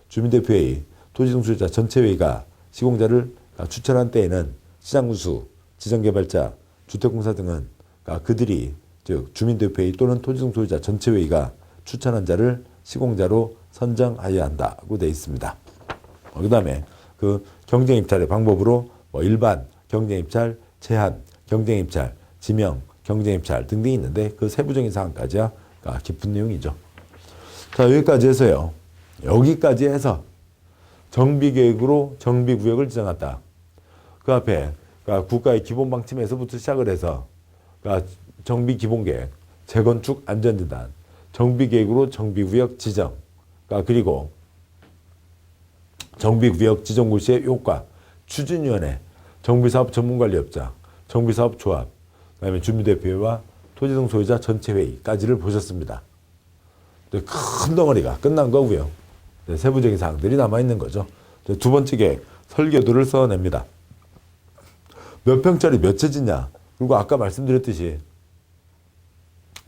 주민대표회의, 토지 등 소유자 전체회의가 시공자를 추천한 때에는 시장구수, 지정개발자, 주택공사 등은 그들이 즉 주민대표회의 또는 토지 등 소유자 전체회의가 추천한 자를 시공자로 선정하여야 한다고 되어 있습니다. 그 다음에 그 경쟁입찰의 방법으로 일반 경쟁입찰, 제한 경쟁입찰, 지명 경쟁입찰 등등이 있는데 그 세부적인 사항까지야 깊은 내용이죠. 자 여기까지 해서요. 여기까지 해서 정비계획으로 정비구역을 지정한다. 그 앞에 국가의 기본방침에서부터 시작을 해서 정비기본계획, 재건축 안전진단, 정비계획으로 정비구역 지정, 그리고 정비구역 지정고 시의 효과, 추진위원회, 정비사업 전문관리업자, 정비사업조합, 그다음에 주민대표회와 토지등 소유자 전체 회의까지를 보셨습니다. 큰 덩어리가 끝난 거고요. 세부적인 사항들이 남아있는 거죠. 두 번째 계획, 설계도를 써냅니다. 몇 평짜리 몇 채지냐, 그리고 아까 말씀드렸듯이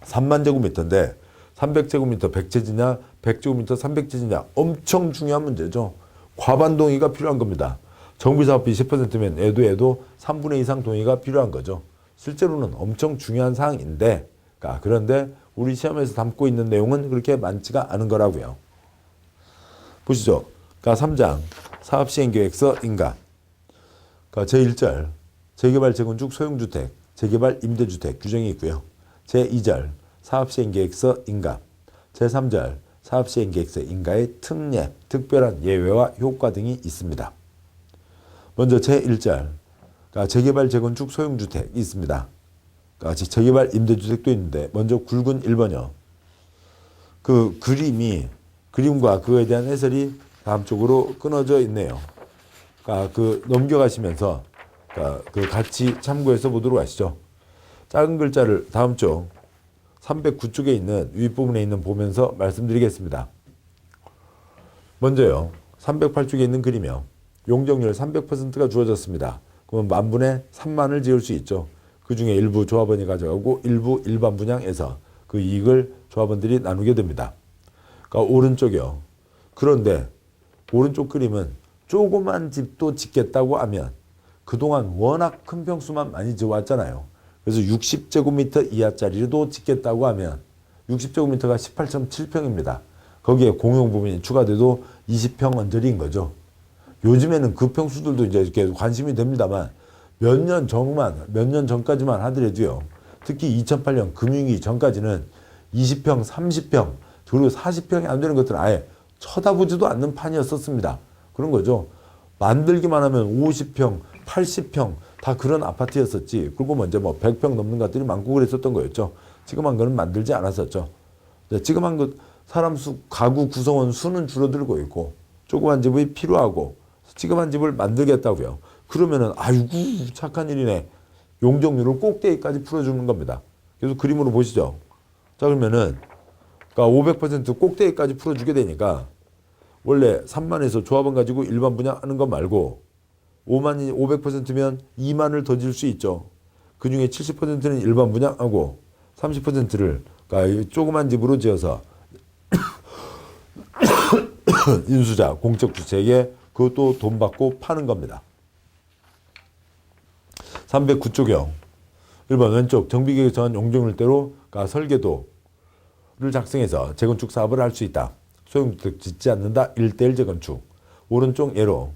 3만 제곱미터인데 300제곱미터 100채지냐, 100제곱미터 300채지냐, 엄청 중요한 문제죠. 과반 동의가 필요한 겁니다. 정비사업비 10%면 애도 3분의 2 이상 동의가 필요한 거죠. 실제로는 엄청 중요한 사항인데, 그런데 우리 시험에서 담고 있는 내용은 그렇게 많지가 않은 거라고요. 보시죠. 3장 사업시행계획서 인가, 제1절 재개발 재건축 소형주택, 재개발 임대주택 규정이 있고요. 제2절 사업시행계획서 인가, 제3절 사업시행계획서 인가의 특례, 특별한 예외와 효과 등이 있습니다. 먼저 제1절 재개발 재건축 소형주택이 있습니다. 재개발 임대주택도 있는데 먼저 굵은 1번이요. 그 그림과 그에 대한 해설이 다음 쪽으로 끊어져 있네요. 넘겨가시면서 같이 참고해서 보도록 하시죠. 작은 글자를 다음 쪽 309쪽에 있는 윗부분에 있는 보면서 말씀드리겠습니다. 먼저요. 308쪽에 있는 그림이요. 용적률 300%가 주어졌습니다. 그러면 만분의 3만을 지을 수 있죠. 그 중에 일부 조합원이 가져가고 일부 일반 분양에서 그 이익을 조합원들이 나누게 됩니다. 오른쪽이요. 그런데 오른쪽 그림은 조그만 집도 짓겠다고 하면 그동안 워낙 큰 평수만 많이 지어왔잖아요. 그래서 60제곱미터 이하짜리도 짓겠다고 하면 60제곱미터가 18.7평입니다. 거기에 공용 부분이 추가돼도 20평 언저리인 거죠. 요즘에는 그 평수들도 이제 이렇게 관심이 됩니다만 몇 년 전까지만 하더라도요. 특히 2008년 금융위기 전까지는 20평, 30평, 그리고 40평이 안 되는 것들은 아예 쳐다보지도 않는 판이었었습니다. 그런 거죠. 만들기만 하면 50평, 80평 다 그런 아파트였었지. 그리고 먼저 100평 넘는 것들이 많고 그랬었던 거였죠. 지금한 거는 만들지 않았었죠. 지금한 것 사람 수, 가구 구성원 수는 줄어들고 있고 조그만 집이 필요하고 지금한 집을 만들겠다고요. 그러면은 아이고 착한 일이네. 용적률을 꼭대기까지 풀어주는 겁니다. 그래서 그림으로 보시죠. 자 그러면은 500% 꼭대기까지 풀어주게 되니까 원래 3만에서 조합원 가지고 일반 분양하는 것 말고 5만이 500%면 2만을 더 질 수 있죠. 그 중에 70%는 일반 분양하고 30%를 조그만 집으로 지어서 인수자, 공적주택에 그것도 돈 받고 파는 겁니다. 309쪽이요. 1번 왼쪽 정비계획 정한 용적률대로 설계도를 작성해서 재건축 사업을 할 수 있다. 소형주택 짓지 않는다. 1:1 재건축. 오른쪽 예로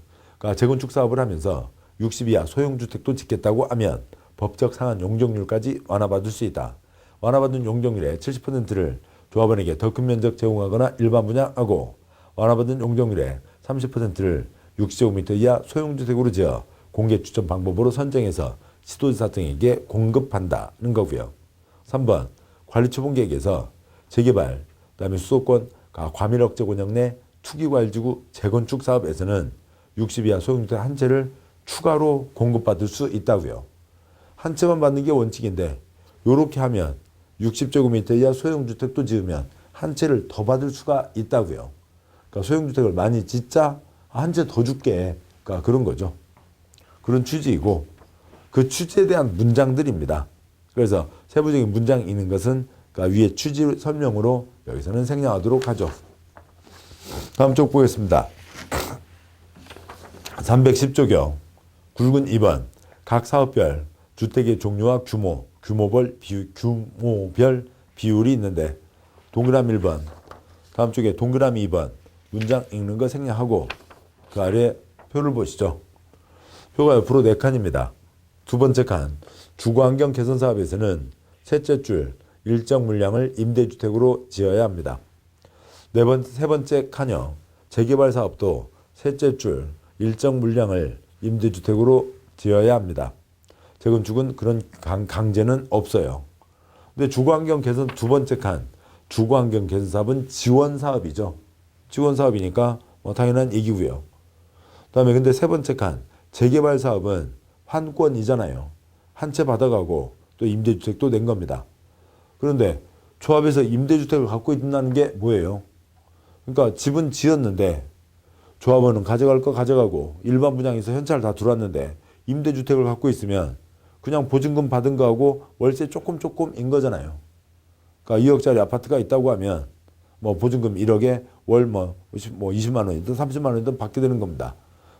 재건축 사업을 하면서 60 이하 소형주택도 짓겠다고 하면 법적 상한 용적률까지 완화받을 수 있다. 완화받은 용적률의 70%를 조합원에게 더 큰 면적 제공하거나 일반 분양하고 완화받은 용적률의 30%를 60제곱미터 이하 소형주택으로 지어 공개 추천 방법으로 선정해서 시도지사 등에게 공급한다는 거고요. 3번 관리처분계획에서 재개발, 그다음에 수도권 과밀 억제 권역 내 투기과일지구 재건축 사업에서는 60 이하 소형주택 한 채를 추가로 공급받을 수 있다고요. 한 채만 받는 게 원칙인데 이렇게 하면 60제곱미터 이하 소형주택도 지으면 한 채를 더 받을 수가 있다고요. 소형주택을 많이 짓자 한 채 더 줄게. 그런 거죠. 그런 취지이고 그 취지에 대한 문장들입니다. 그래서 세부적인 문장이 있는 것은 위에 취지 설명으로 여기서는 생략하도록 하죠. 다음 쪽 보겠습니다. 310쪽이요. 굵은 2번 각 사업별 주택의 종류와 규모별 비율이 있는데 동그라미 1번 다음 쪽에 동그라미 2번 문장 읽는 거 생략하고 그 아래 표를 보시죠. 표가 옆으로 4칸입니다. 두 번째 칸 주거환경 개선 사업에서는 셋째 줄 일정 물량을 임대주택으로 지어야 합니다. 세 번째 칸이요. 재개발 사업도 셋째 줄 일정 물량을 임대주택으로 지어야 합니다. 재건축은 그런 강제는 없어요. 근데 주거환경 개선 두 번째 칸 주거환경 개선 사업은 지원 사업이죠. 지원 사업이니까 뭐 당연한 얘기고요. 그다음에 근데 세 번째 칸 재개발 사업은 환권이잖아요. 한 채 받아가고 또 임대주택도 낸 겁니다. 그런데 조합에서 임대주택을 갖고 있다는 게 뭐예요? 그러니까 집은 지었는데 조합원은 가져갈 거 가져가고 일반 분양에서 현찰 다 들어왔는데 임대주택을 갖고 있으면 그냥 보증금 받은 거하고 월세 조금인 거잖아요. 그러니까 2억짜리 아파트가 있다고 하면 뭐 보증금 1억에 월 20만 원이든 30만 원이든 받게 되는 겁니다.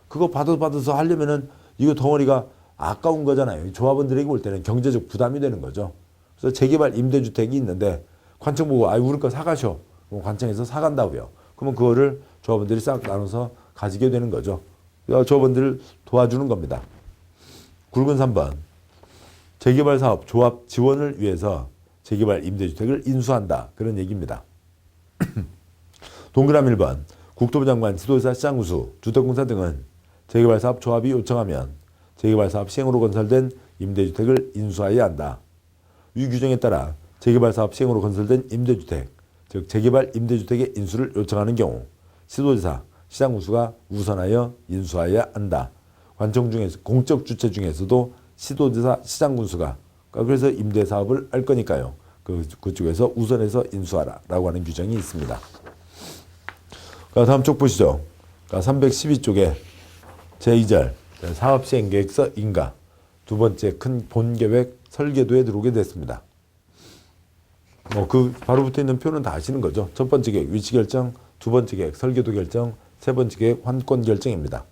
그거 받아서 하려면은 이거 덩어리가 아까운 거잖아요. 조합원들에게 볼 때는 경제적 부담이 되는 거죠. 그래서 재개발 임대주택이 있는데 관청 보고 우리 거 사가셔. 그럼 관청에서 사간다고요. 그러면 그거를 조합원들이 싹 나눠서 가지게 되는 거죠. 조합원들을 도와주는 겁니다. 굵은 3번 재개발 사업 조합 지원을 위해서 재개발 임대주택을 인수한다. 그런 얘기입니다. 동그라미 1번 국토부 장관, 지도사, 시장구수, 주택공사 등은 재개발 사업 조합이 요청하면 재개발 사업 시행으로 건설된 임대주택을 인수해야 한다. 이 규정에 따라 재개발 사업 시행으로 건설된 임대주택, 즉 재개발 임대주택의 인수를 요청하는 경우 시도지사, 시장구수가 우선하여 인수해야 한다. 관청 중에서 공적 주체 중에서도 시도지사, 시장군수가 그래서 임대 사업을 할 거니까요. 그쪽에서 우선해서 인수하라라고 하는 규정이 있습니다. 다음 쪽 보시죠. 312쪽에 제2절 사업시행계획서 인가 두 번째 큰 본계획 설계도에 들어오게 됐습니다. 바로 붙어 있는 표는 다 아시는 거죠. 첫 번째 계획 위치 결정, 두 번째 계획 설계도 결정, 세 번째 계획 환권 결정입니다.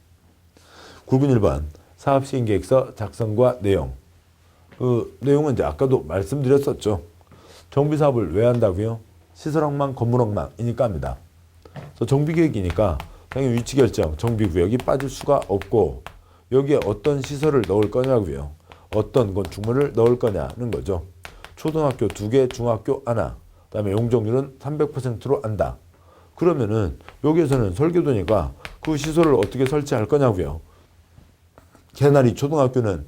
굵은 1번 사업시행계획서 작성과 내용. 내용은 이제 아까도 말씀드렸었죠. 정비사업을 왜 한다고요? 시설엉망, 건물엉망이니까 합니다. 그래서 정비계획이니까 당연히 위치결정, 정비구역이 빠질 수가 없고 여기에 어떤 시설을 넣을 거냐고요. 어떤 건축물을 넣을 거냐는 거죠. 초등학교 2개, 중학교 하나, 그다음에 용적률은 300%로 한다. 그러면은 여기에서는 설계도니까 그 시설을 어떻게 설치할 거냐고요. 개나리 초등학교는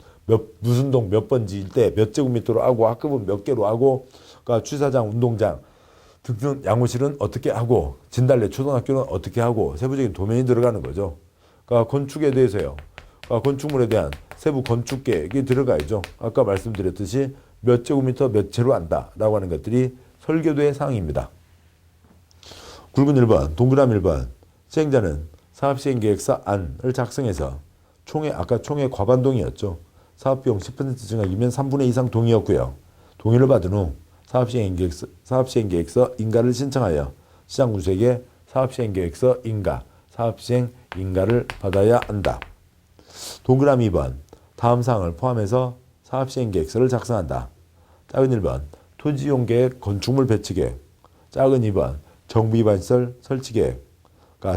무슨 동 몇 번지일 때 몇 제곱미터로 하고 학급은 몇 개로 하고 그러니까 주차장, 운동장 등등 양호실은 어떻게 하고 진달래 초등학교는 어떻게 하고 세부적인 도면이 들어가는 거죠. 그러니까 건축에 대해서요. 그러니까 건축물에 대한 세부 건축 계획이 들어가야죠. 아까 말씀드렸듯이 몇 제곱미터 몇 채로 한다라고 하는 것들이 설계도의 사항입니다. 굵은 1번, 동그라미 1번 시행자는 사업시행계획서 안을 작성해서 아까 총회 과반동의였죠. 사업비용 10% 증액이면 3분의 2 이상 동의였고요. 동의를 받은 후 사업시행계획서 인가를 신청하여 시장군수에게 사업시행계획서 인가, 사업시행 인가를 받아야 한다. 동그라미 2번 다음 사항을 포함해서 사업시행계획서를 작성한다. 작은 1번 토지이용계획, 건축물 배치계획. 작은 2번 정비반시설 설치계획.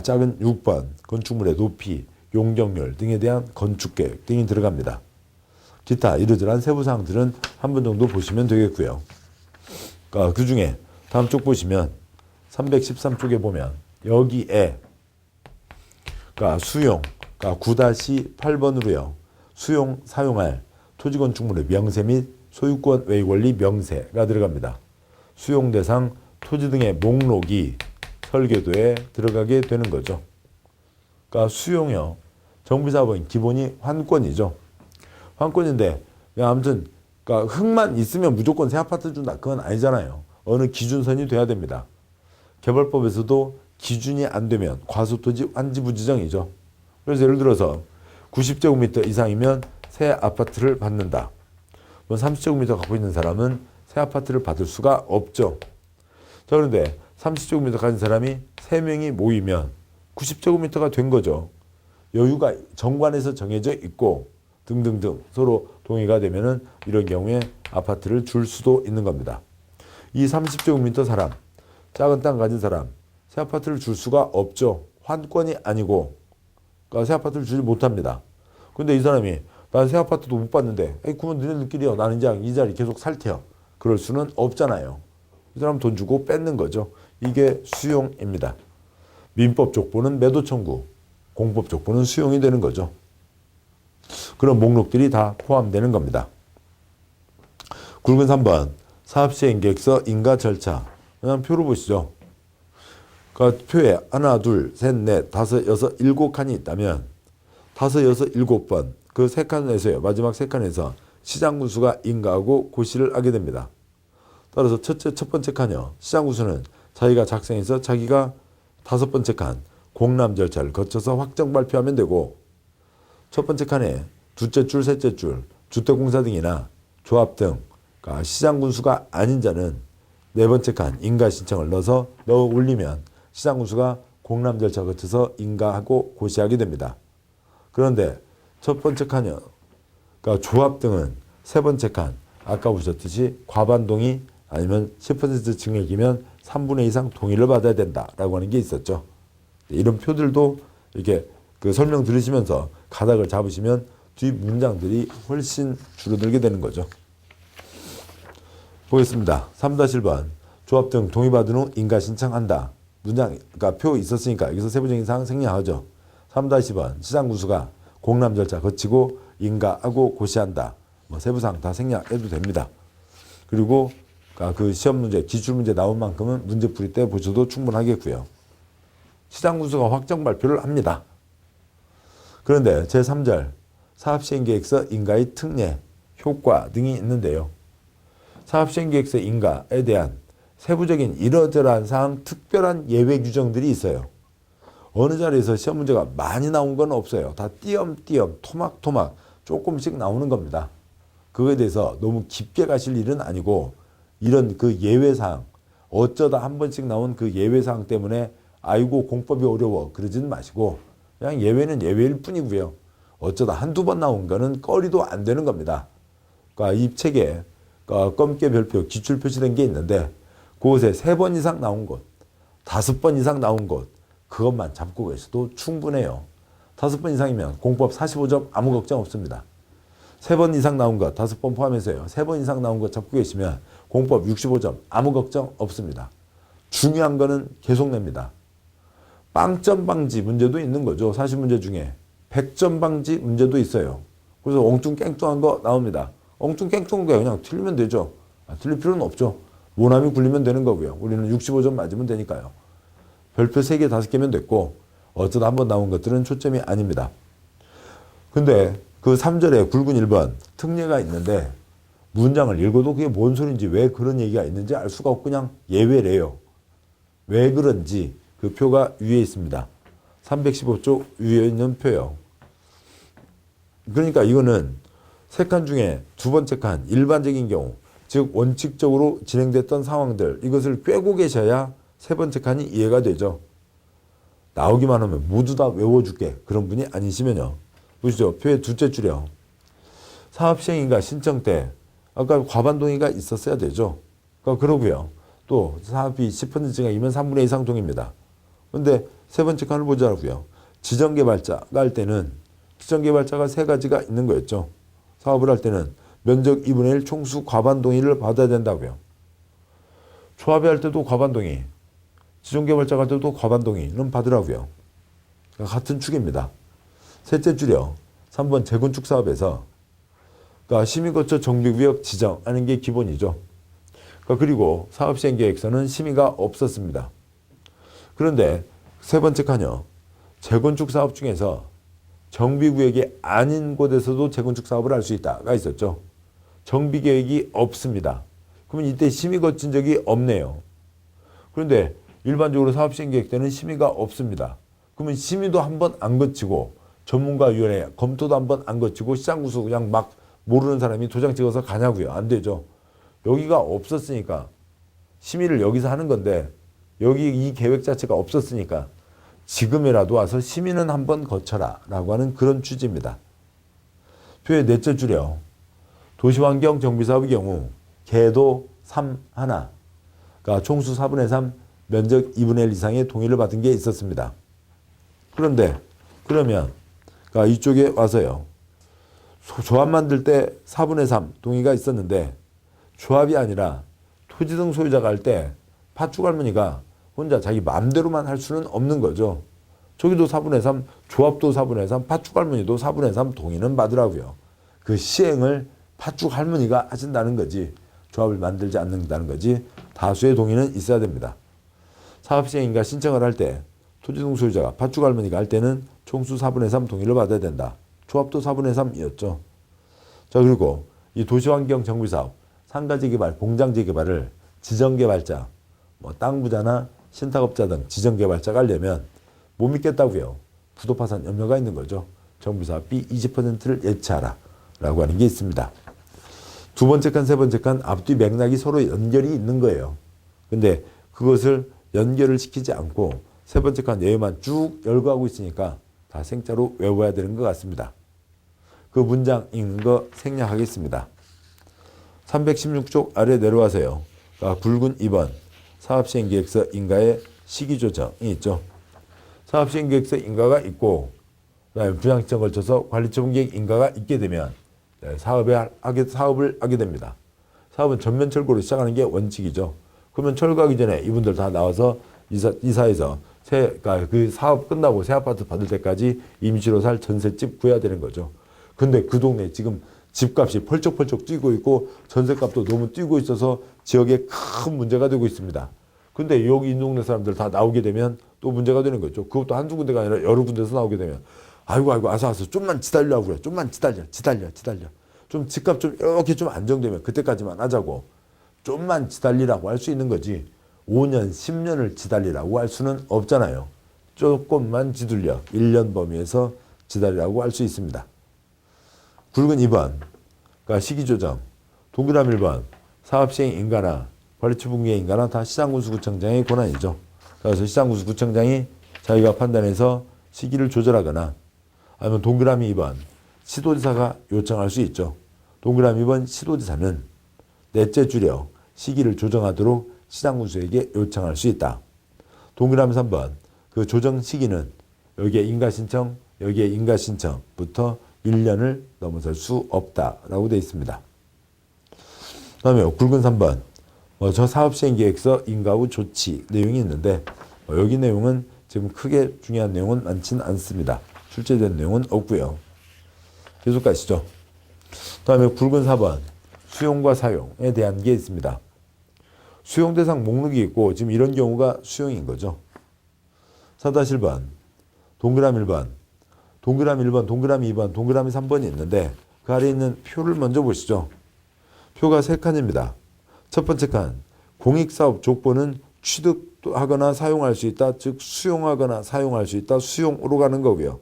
작은 6번 건축물의 높이, 용적률 등에 대한 건축계획 등이 들어갑니다. 기타 이러저러한 세부사항들은 한 번 정도 보시면 되겠고요. 그 중에 다음 쪽 보시면 313쪽에 보면 여기에 수용 9-8번으로요. 수용, 사용할 토지건축물의 명세 및 소유권 외의 권리 명세가 들어갑니다. 수용 대상 토지 등의 목록이 설계도에 들어가게 되는 거죠. 수용이요. 정비사업은 기본이 환권이죠. 환권인데 아무튼 흙만 있으면 무조건 새 아파트 준다. 그건 아니잖아요. 어느 기준선이 돼야 됩니다. 개발법에서도 기준이 안 되면 과소토지 환지부지정이죠. 그래서 예를 들어서 90제곱미터 이상이면 새 아파트를 받는다. 30제곱미터 갖고 있는 사람은 새 아파트를 받을 수가 없죠. 자, 그런데 30제곱미터 가진 사람이 3명이 모이면 90제곱미터가 된 거죠. 여유가 정관에서 정해져 있고 등등등 서로 동의가 되면은 이런 경우에 아파트를 줄 수도 있는 겁니다. 이 30제곱미터 사람, 작은 땅 가진 사람, 새 아파트를 줄 수가 없죠. 환권이 아니고 새 아파트를 주지 못합니다. 근데 이 사람이 난 새 아파트도 못 받는데 그러면 너네들끼리요. 나는 이제 이 자리 계속 살 테요. 그럴 수는 없잖아요. 이 사람 돈 주고 뺏는 거죠. 이게 수용입니다. 민법 족보는 매도 청구, 공법 족보는 수용이 되는 거죠. 그런 목록들이 다 포함되는 겁니다. 굵은 3번 사업시행계획서 인가 절차 그냥 표로 보시죠. 그러니까 표에 하나, 둘, 셋, 넷, 다섯, 여섯, 일곱 칸이 있다면 다섯, 여섯, 일곱 번 그 세 칸에서요. 마지막 세 칸에서 시장군수가 인가하고 고시를 하게 됩니다. 따라서 첫 번째 칸이요. 시장군수는 자기가 작성해서 자기가 다섯 번째 칸 공람 절차를 거쳐서 확정 발표하면 되고, 첫 번째 칸에 둘째 줄, 셋째 줄, 주택공사 등이나 조합 등 그러니까 시장군수가 아닌 자는 네 번째 칸 인가 신청을 넣어 올리면 시장군수가 공람 절차 거쳐서 인가하고 고시하게 됩니다. 그런데 첫 번째 칸이요. 그러니까 조합 등은 세 번째 칸 아까 보셨듯이 과반동의 아니면 10% 증액이면 3분의 2 이상 동의를 받아야 된다라고 하는 게 있었죠. 이런 표들도 이렇게 그 설명 들으시면서 가닥을 잡으시면 뒷 문장들이 훨씬 줄어들게 되는 거죠. 보겠습니다. 3-1번 조합 등 동의받은 후 인가 신청한다. 문장, 그러니까 표 있었으니까 여기서 세부적인 사항 생략하죠. 3-2번 시장군수가 공람 절차 거치고 인가하고 고시한다. 뭐 세부사항 다 생략해도 됩니다. 그리고 그 시험 문제, 기출 문제 나온 만큼은 문제풀이 때 보셔도 충분하겠고요. 시장군수가 확정 발표를 합니다. 그런데 제3절 사업시행계획서 인가의 특례, 효과 등이 있는데요. 사업시행계획서 인가에 대한 세부적인 이러저러한 사항, 특별한 예외 규정들이 있어요. 어느 자리에서 시험 문제가 많이 나온 건 없어요. 다 띄엄띄엄, 토막토막 조금씩 나오는 겁니다. 그거에 대해서 너무 깊게 가실 일은 아니고 이런 그 예외사항, 어쩌다 한 번씩 나온 그 예외사항 때문에 아이고 공법이 어려워 그러지는 마시고 그냥 예외는 예외일 뿐이고요. 어쩌다 한두 번 나온 거는 꺼리도 안 되는 겁니다. 그러니까 이 책에 검게 별표 기출 표시된 게 있는데 그곳에 3번 이상 나온 곳, 5번 이상 나온 곳 그것만 잡고 계셔도 충분해요. 5번 이상이면 공법 45점 아무 걱정 없습니다. 3번 이상 나온 것 5번 포함해서요. 3번 이상 나온 것 잡고 계시면 공법 65점 아무 걱정 없습니다. 중요한 거는 계속 냅니다. 빵점 방지 문제도 있는 거죠. 40문제 중에 100점 방지 문제도 있어요. 그래서 엉뚱깽뚱한 거 나옵니다. 엉뚱깽뚱한 거 그냥 틀리면 되죠. 틀릴 필요는 없죠. 모나미 굴리면 되는 거고요. 우리는 65점 맞으면 되니까요. 별표 3개, 5개면 됐고 어쩌다 한번 나온 것들은 초점이 아닙니다. 근데 그 3절에 굵은 1번 특례가 있는데 문장을 읽어도 그게 뭔 소린지 왜 그런 얘기가 있는지 알 수가 없고 그냥 예외래요. 왜 그런지 그 표가 위에 있습니다. 315쪽 위에 있는 표요. 그러니까 이거는 세 칸 중에 두 번째 칸 일반적인 경우 즉 원칙적으로 진행됐던 상황들 이것을 꿰고 계셔야 세 번째 칸이 이해가 되죠. 나오기만 하면 모두 다 외워줄게 그런 분이 아니시면요. 보시죠. 표의 둘째 줄이요. 사업시행인가 신청 때 아까 과반동의가 있었어야 되죠. 그러니까 그러고요. 또 사업이 10% 증액이면 3분의 2 이상 동의입니다. 그런데 세 번째 칸을 보자고요. 지정개발자가 할 때는 지정개발자가 3가지가 있는 거였죠. 사업을 할 때는 면적 2분의 1 총수 과반동의를 받아야 된다고요. 조합이 할 때도 과반동의, 지정개발자가 할 때도 과반동의는 받으라고요. 그러니까 같은 축입니다. 셋째 줄이요. 3번 재건축 사업에서 그러니까 심의 거쳐 정비구역 지정하는 게 기본이죠. 그러니까 그리고 사업시행계획서는 심의가 없었습니다. 그런데 세 번째 칸이요. 재건축 사업 중에서 정비구역이 아닌 곳에서도 재건축 사업을 할 수 있다가 있었죠. 정비계획이 없습니다. 그러면 이때 심의 거친 적이 없네요. 그런데 일반적으로 사업시행계획 때는 심의가 없습니다. 그러면 심의도 한 번 안 거치고 전문가위원회 검토도 한 번 안 거치고 시장구수 그냥 막 모르는 사람이 도장 찍어서 가냐고요. 안 되죠. 여기가 없었으니까 심의를 여기서 하는 건데 여기 이 계획 자체가 없었으니까 지금이라도 와서 심의는 한번 거쳐라 라고 하는 그런 취지입니다. 표의 넷째 줄이요. 도시환경 정비사업의 경우 계도 3 하나 그러니까 총수 4분의 3 면적 2분의 1 이상의 동의를 받은 게 있었습니다. 그런데 그러면 그러니까 이쪽에 와서요. 조합 만들 때 4분의 3 동의가 있었는데 조합이 아니라 토지 등 소유자가 할 때 팥죽 할머니가 혼자 자기 마음대로만 할 수는 없는 거죠. 저기도 4분의 3, 조합도 4분의 3, 팥죽 할머니도 4분의 3 동의는 받으라고요. 그 시행을 팥죽 할머니가 하신다는 거지 조합을 만들지 않는다는 거지 다수의 동의는 있어야 됩니다. 사업시행인가 신청을 할 때 토지동 소유자가 밭주거 할머니가 할 때는 총수 4분의 3 동의를 받아야 된다. 조합도 4분의 3이었죠. 자, 그리고 이 도시환경 정비사업, 상가지 개발, 공장지 개발을 지정개발자, 뭐 땅 부자나 신탁업자 등 지정개발자가 하려면 못 믿겠다고요. 부도파산 염려가 있는 거죠. 정비사업비 20%를 예치하라 라고 하는 게 있습니다. 두 번째 칸, 세 번째 칸 앞뒤 맥락이 서로 연결이 있는 거예요. 근데 그것을 연결을 시키지 않고 세 번째 칸 예외만 쭉 열거하고 있으니까 다 생짜로 외워야 되는 것 같습니다. 그 문장 읽는 거 생략하겠습니다. 316쪽 아래 내려와서요. 굵은 2번 사업시행계획서 인가의 시기 조정이 있죠. 사업시행계획서 인가가 있고 그다음에 분양시청 걸쳐서 관리처분계획 인가가 있게 되면 사업을 하게 됩니다. 사업은 전면 철거로 시작하는 게 원칙이죠. 그러면 철거하기 전에 이분들 다 나와서 이사해서 그 사업 끝나고 새 아파트 받을 때까지 임시로 살 전셋집 구해야 되는 거죠. 근데 그 동네 지금 집값이 펄쩍펄쩍 뛰고 있고 전셋값도 너무 뛰고 있어서 지역에 큰 문제가 되고 있습니다. 근데 여기 이 동네 사람들 다 나오게 되면 또 문제가 되는 거죠. 그것도 한두 군데가 아니라 여러 군데서 나오게 되면 아이고 와서 좀만 기다리려고 그래. 좀만 기다려. 좀 집값 좀 이렇게 좀 안정되면 그때까지만 하자고 좀만 기다리라고 할 수 있는 거지 5년, 10년을 기다리라고 할 수는 없잖아요. 조금만 지둘려 1년 범위에서 기다리라고 할 수 있습니다. 굵은 2번 시기조정, 동그라미 1번 사업시행 인가나 관리처분계획 인가나 다 시장군수구청장의 권한이죠. 그래서 시장군수구청장이 자기가 판단해서 시기를 조절하거나 아니면 동그라미 2번 시도지사가 요청할 수 있죠. 동그라미 2번 시도지사는 넷째 줄여 시기를 조정하도록 시장군수에게 요청할 수 있다. 동그라미 3번 그 조정 시기는 여기에 인가신청, 여기에 인가신청부터 1년을 넘어설 수 없다라고 되어 있습니다. 그 다음에 굵은 3번 저 사업시행계획서 인가 후 조치 내용이 있는데 여기 내용은 지금 크게 중요한 내용은 많지는 않습니다. 출제된 내용은 없고요. 계속 가시죠. 그 다음에 굵은 4번 수용과 사용에 대한 게 있습니다. 수용 대상 목록이 있고 지금 이런 경우가 수용인 거죠. 4-1번 동그라미 1번 동그라미 1번 동그라미 2번 동그라미 3번이 있는데 그 아래에 있는 표를 먼저 보시죠. 표가 3칸입니다. 첫 번째 칸 공익사업 족보는 취득하거나 사용할 수 있다. 즉 수용하거나 사용할 수 있다. 수용으로 가는 거고요.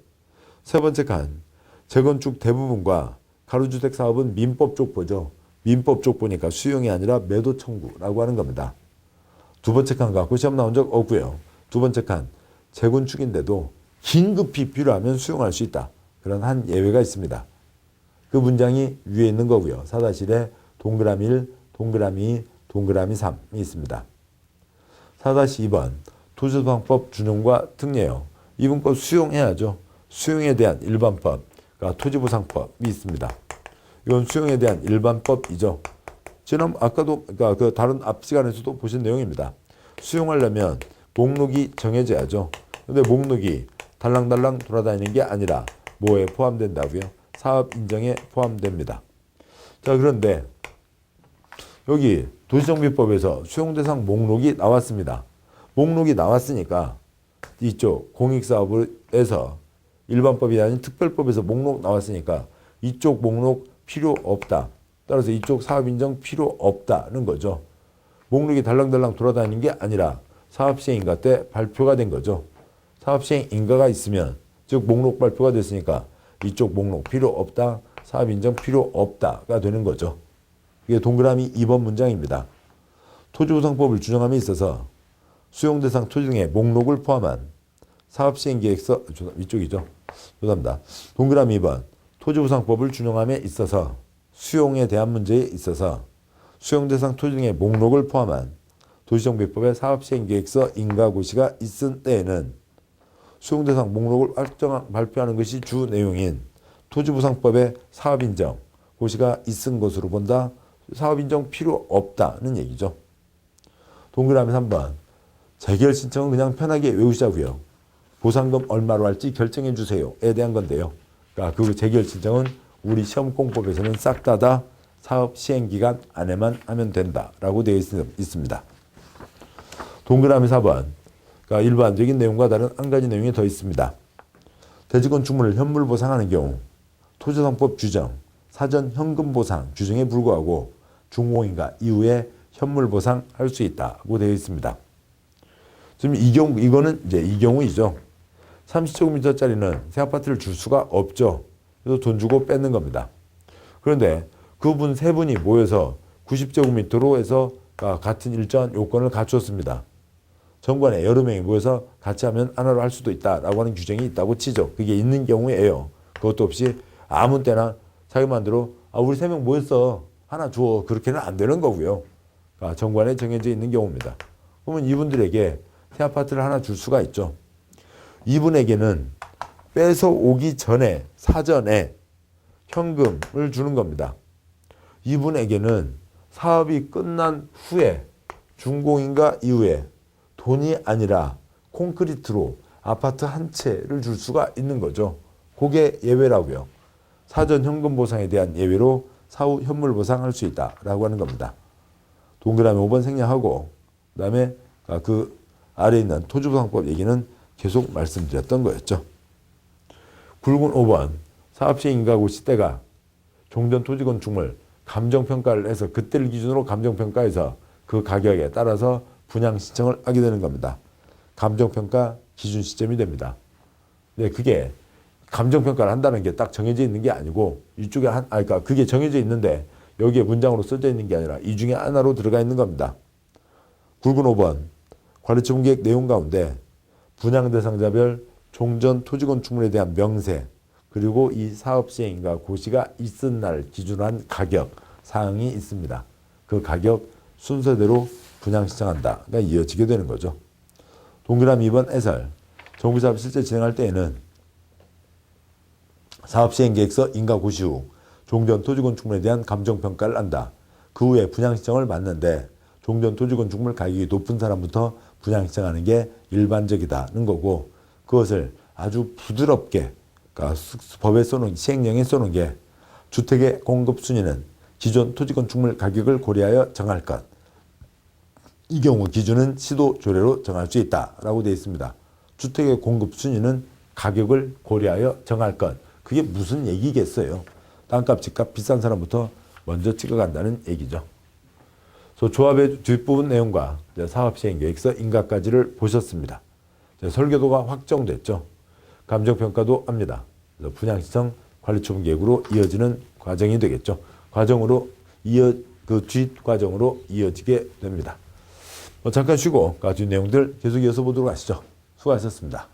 세 번째 칸 재건축 대부분과 가로주택 사업은 민법 족보죠. 민법 족보니까 수용이 아니라 매도 청구라고 하는 겁니다. 두 번째 칸 갖고 시험 나온 적 없고요. 두 번째 칸 재건축인데도 긴급히 필요하면 수용할 수 있다. 그런 한 예외가 있습니다. 그 문장이 위에 있는 거고요. 4-1에 동그라미 1, 동그라미 2, 동그라미 3이 있습니다. 4-2번 토지소방법 준용과 특례요. 이번 거 수용해야죠. 수용에 대한 일반법, 그러니까 토지보상법이 있습니다. 이건 수용에 대한 일반법이죠. 지난 아까도 그러니까 그 다른 앞 시간에서도 보신 내용입니다. 수용하려면 목록이 정해져야죠. 근데 목록이 달랑달랑 돌아다니는 게 아니라 뭐에 포함된다고요? 사업 인정에 포함됩니다. 자, 그런데 여기 도시정비법에서 수용 대상 목록이 나왔습니다. 목록이 나왔으니까 이쪽 공익사업에서 일반법이 아닌 특별법에서 목록 나왔으니까 이쪽 목록 필요 없다. 따라서 이쪽 사업인정 필요 없다는 거죠. 목록이 달랑달랑 돌아다니는 게 아니라 사업시행인가 때 발표가 된 거죠. 사업시행인가가 있으면 즉 목록 발표가 됐으니까 이쪽 목록 필요 없다. 사업인정 필요 없다가 되는 거죠. 이게 동그라미 2번 문장입니다. 토지보상법을 준용함에 있어서 수용대상 토지 등의 목록을 포함한 사업시행계획서 이쪽이죠. 죄송합니다. 동그라미 2번 토지보상법을 준용함에 있어서 수용에 대한 문제에 있어서 수용대상 토지 등의 목록을 포함한 도시정비법의 사업시행계획서 인가고시가 있은 때에는 수용대상 목록을 발표하는 것이 주 내용인 토지보상법의 사업인정 고시가 있은 것으로 본다. 사업인정 필요 없다는 얘기죠. 동그라미 3번 재결 신청은 그냥 편하게 외우시자고요. 보상금 얼마로 할지 결정해 주세요에 대한 건데요. 그러니까 그 재결 신청은 우리 시험공법에서는 싹 다 사업 시행기간 안에만 하면 된다라고 되어 있습니다. 동그라미 4번. 그러니까 일반적인 내용과 다른 한 가지 내용이 더 있습니다. 대지 건축물을 현물 보상하는 경우 토지상법 규정, 사전 현금 보상 규정에 불구하고 준공인가 이후에 현물 보상할 수 있다고 되어 있습니다. 지금 이거는 이제 이 경우이죠. 30제곱미터짜리는 새 아파트를 줄 수가 없죠. 그래서 돈 주고 뺏는 겁니다. 그런데 그분 세 분이 모여서 90제곱미터로 해서 같은 일정한 요건을 갖추었습니다. 정관에 여러 명이 모여서 같이 하면 하나로 할 수도 있다라고 하는 규정이 있다고 치죠. 그게 있는 경우에요. 그것도 없이 아무 때나 자기 마음대로 우리 세 명 모였어. 하나 줘. 그렇게는 안 되는 거고요. 정관에 정해져 있는 경우입니다. 그러면 이분들에게 새 아파트를 하나 줄 수가 있죠. 이분에게는 뺏어오기 전에 사전에 현금을 주는 겁니다. 이분에게는 사업이 끝난 후에 준공인가 이후에 돈이 아니라 콘크리트로 아파트 한 채를 줄 수가 있는 거죠. 그게 예외라고요. 사전 현금 보상에 대한 예외로 사후 현물 보상할 수 있다라고 하는 겁니다. 동그라미 5번 생략하고 그다음에 그 아래에 있는 토지보상법 얘기는 계속 말씀드렸던 거였죠. 굵은 5번 사업시행 인가구 시대가 종전 토지건축물 감정평가를 해서 그때를 기준으로 감정평가해서 그 가격에 따라서 분양 신청을 하게 되는 겁니다. 감정평가 기준 시점이 됩니다. 네, 그게 감정평가를 한다는 게 딱 정해져 있는 게 아니고 이쪽에 그러니까 그게 정해져 있는데 여기에 문장으로 써져 있는 게 아니라 이 중에 하나로 들어가 있는 겁니다. 굵은 5번 관리처분 계획 내용 가운데 분양 대상자별 종전 토지건축물에 대한 명세 그리고 이 사업 시행인가 고시가 있은 날 기준으로 한 가격 사항이 있습니다. 그 가격 순서대로 분양 신청한다가 이어지게 되는 거죠. 동그라미 2번 해설. 정부사업 실제 진행할 때에는 사업시행계획서 인가 고시 후 종전 토지건축물에 대한 감정평가를 한다. 그 후에 분양 신청을 받는데 종전 토지건축물 가격이 높은 사람부터 분양 신청하는 게 일반적이다는 거고 그것을 아주 부드럽게 그러니까 법에 써놓은 시행령에 써놓은 게 주택의 공급 순위는 기존 토지건축물 가격을 고려하여 정할 것. 이 경우 기준은 시도 조례로 정할 수 있다라고 되어 있습니다. 주택의 공급 순위는 가격을 고려하여 정할 것. 그게 무슨 얘기겠어요? 땅값, 집값 비싼 사람부터 먼저 찍어간다는 얘기죠. 그래서 조합의 뒷부분 내용과 사업시행계획서 인가까지를 보셨습니다. 설계도가 확정됐죠. 감정평가도 합니다. 그래서 분양신청 관리처분 계획으로 이어지는 과정이 되겠죠. 그 뒷과정으로 이어지게 됩니다. 잠깐 쉬고 뒷 내용들 계속 이어서 보도록 하시죠. 수고하셨습니다.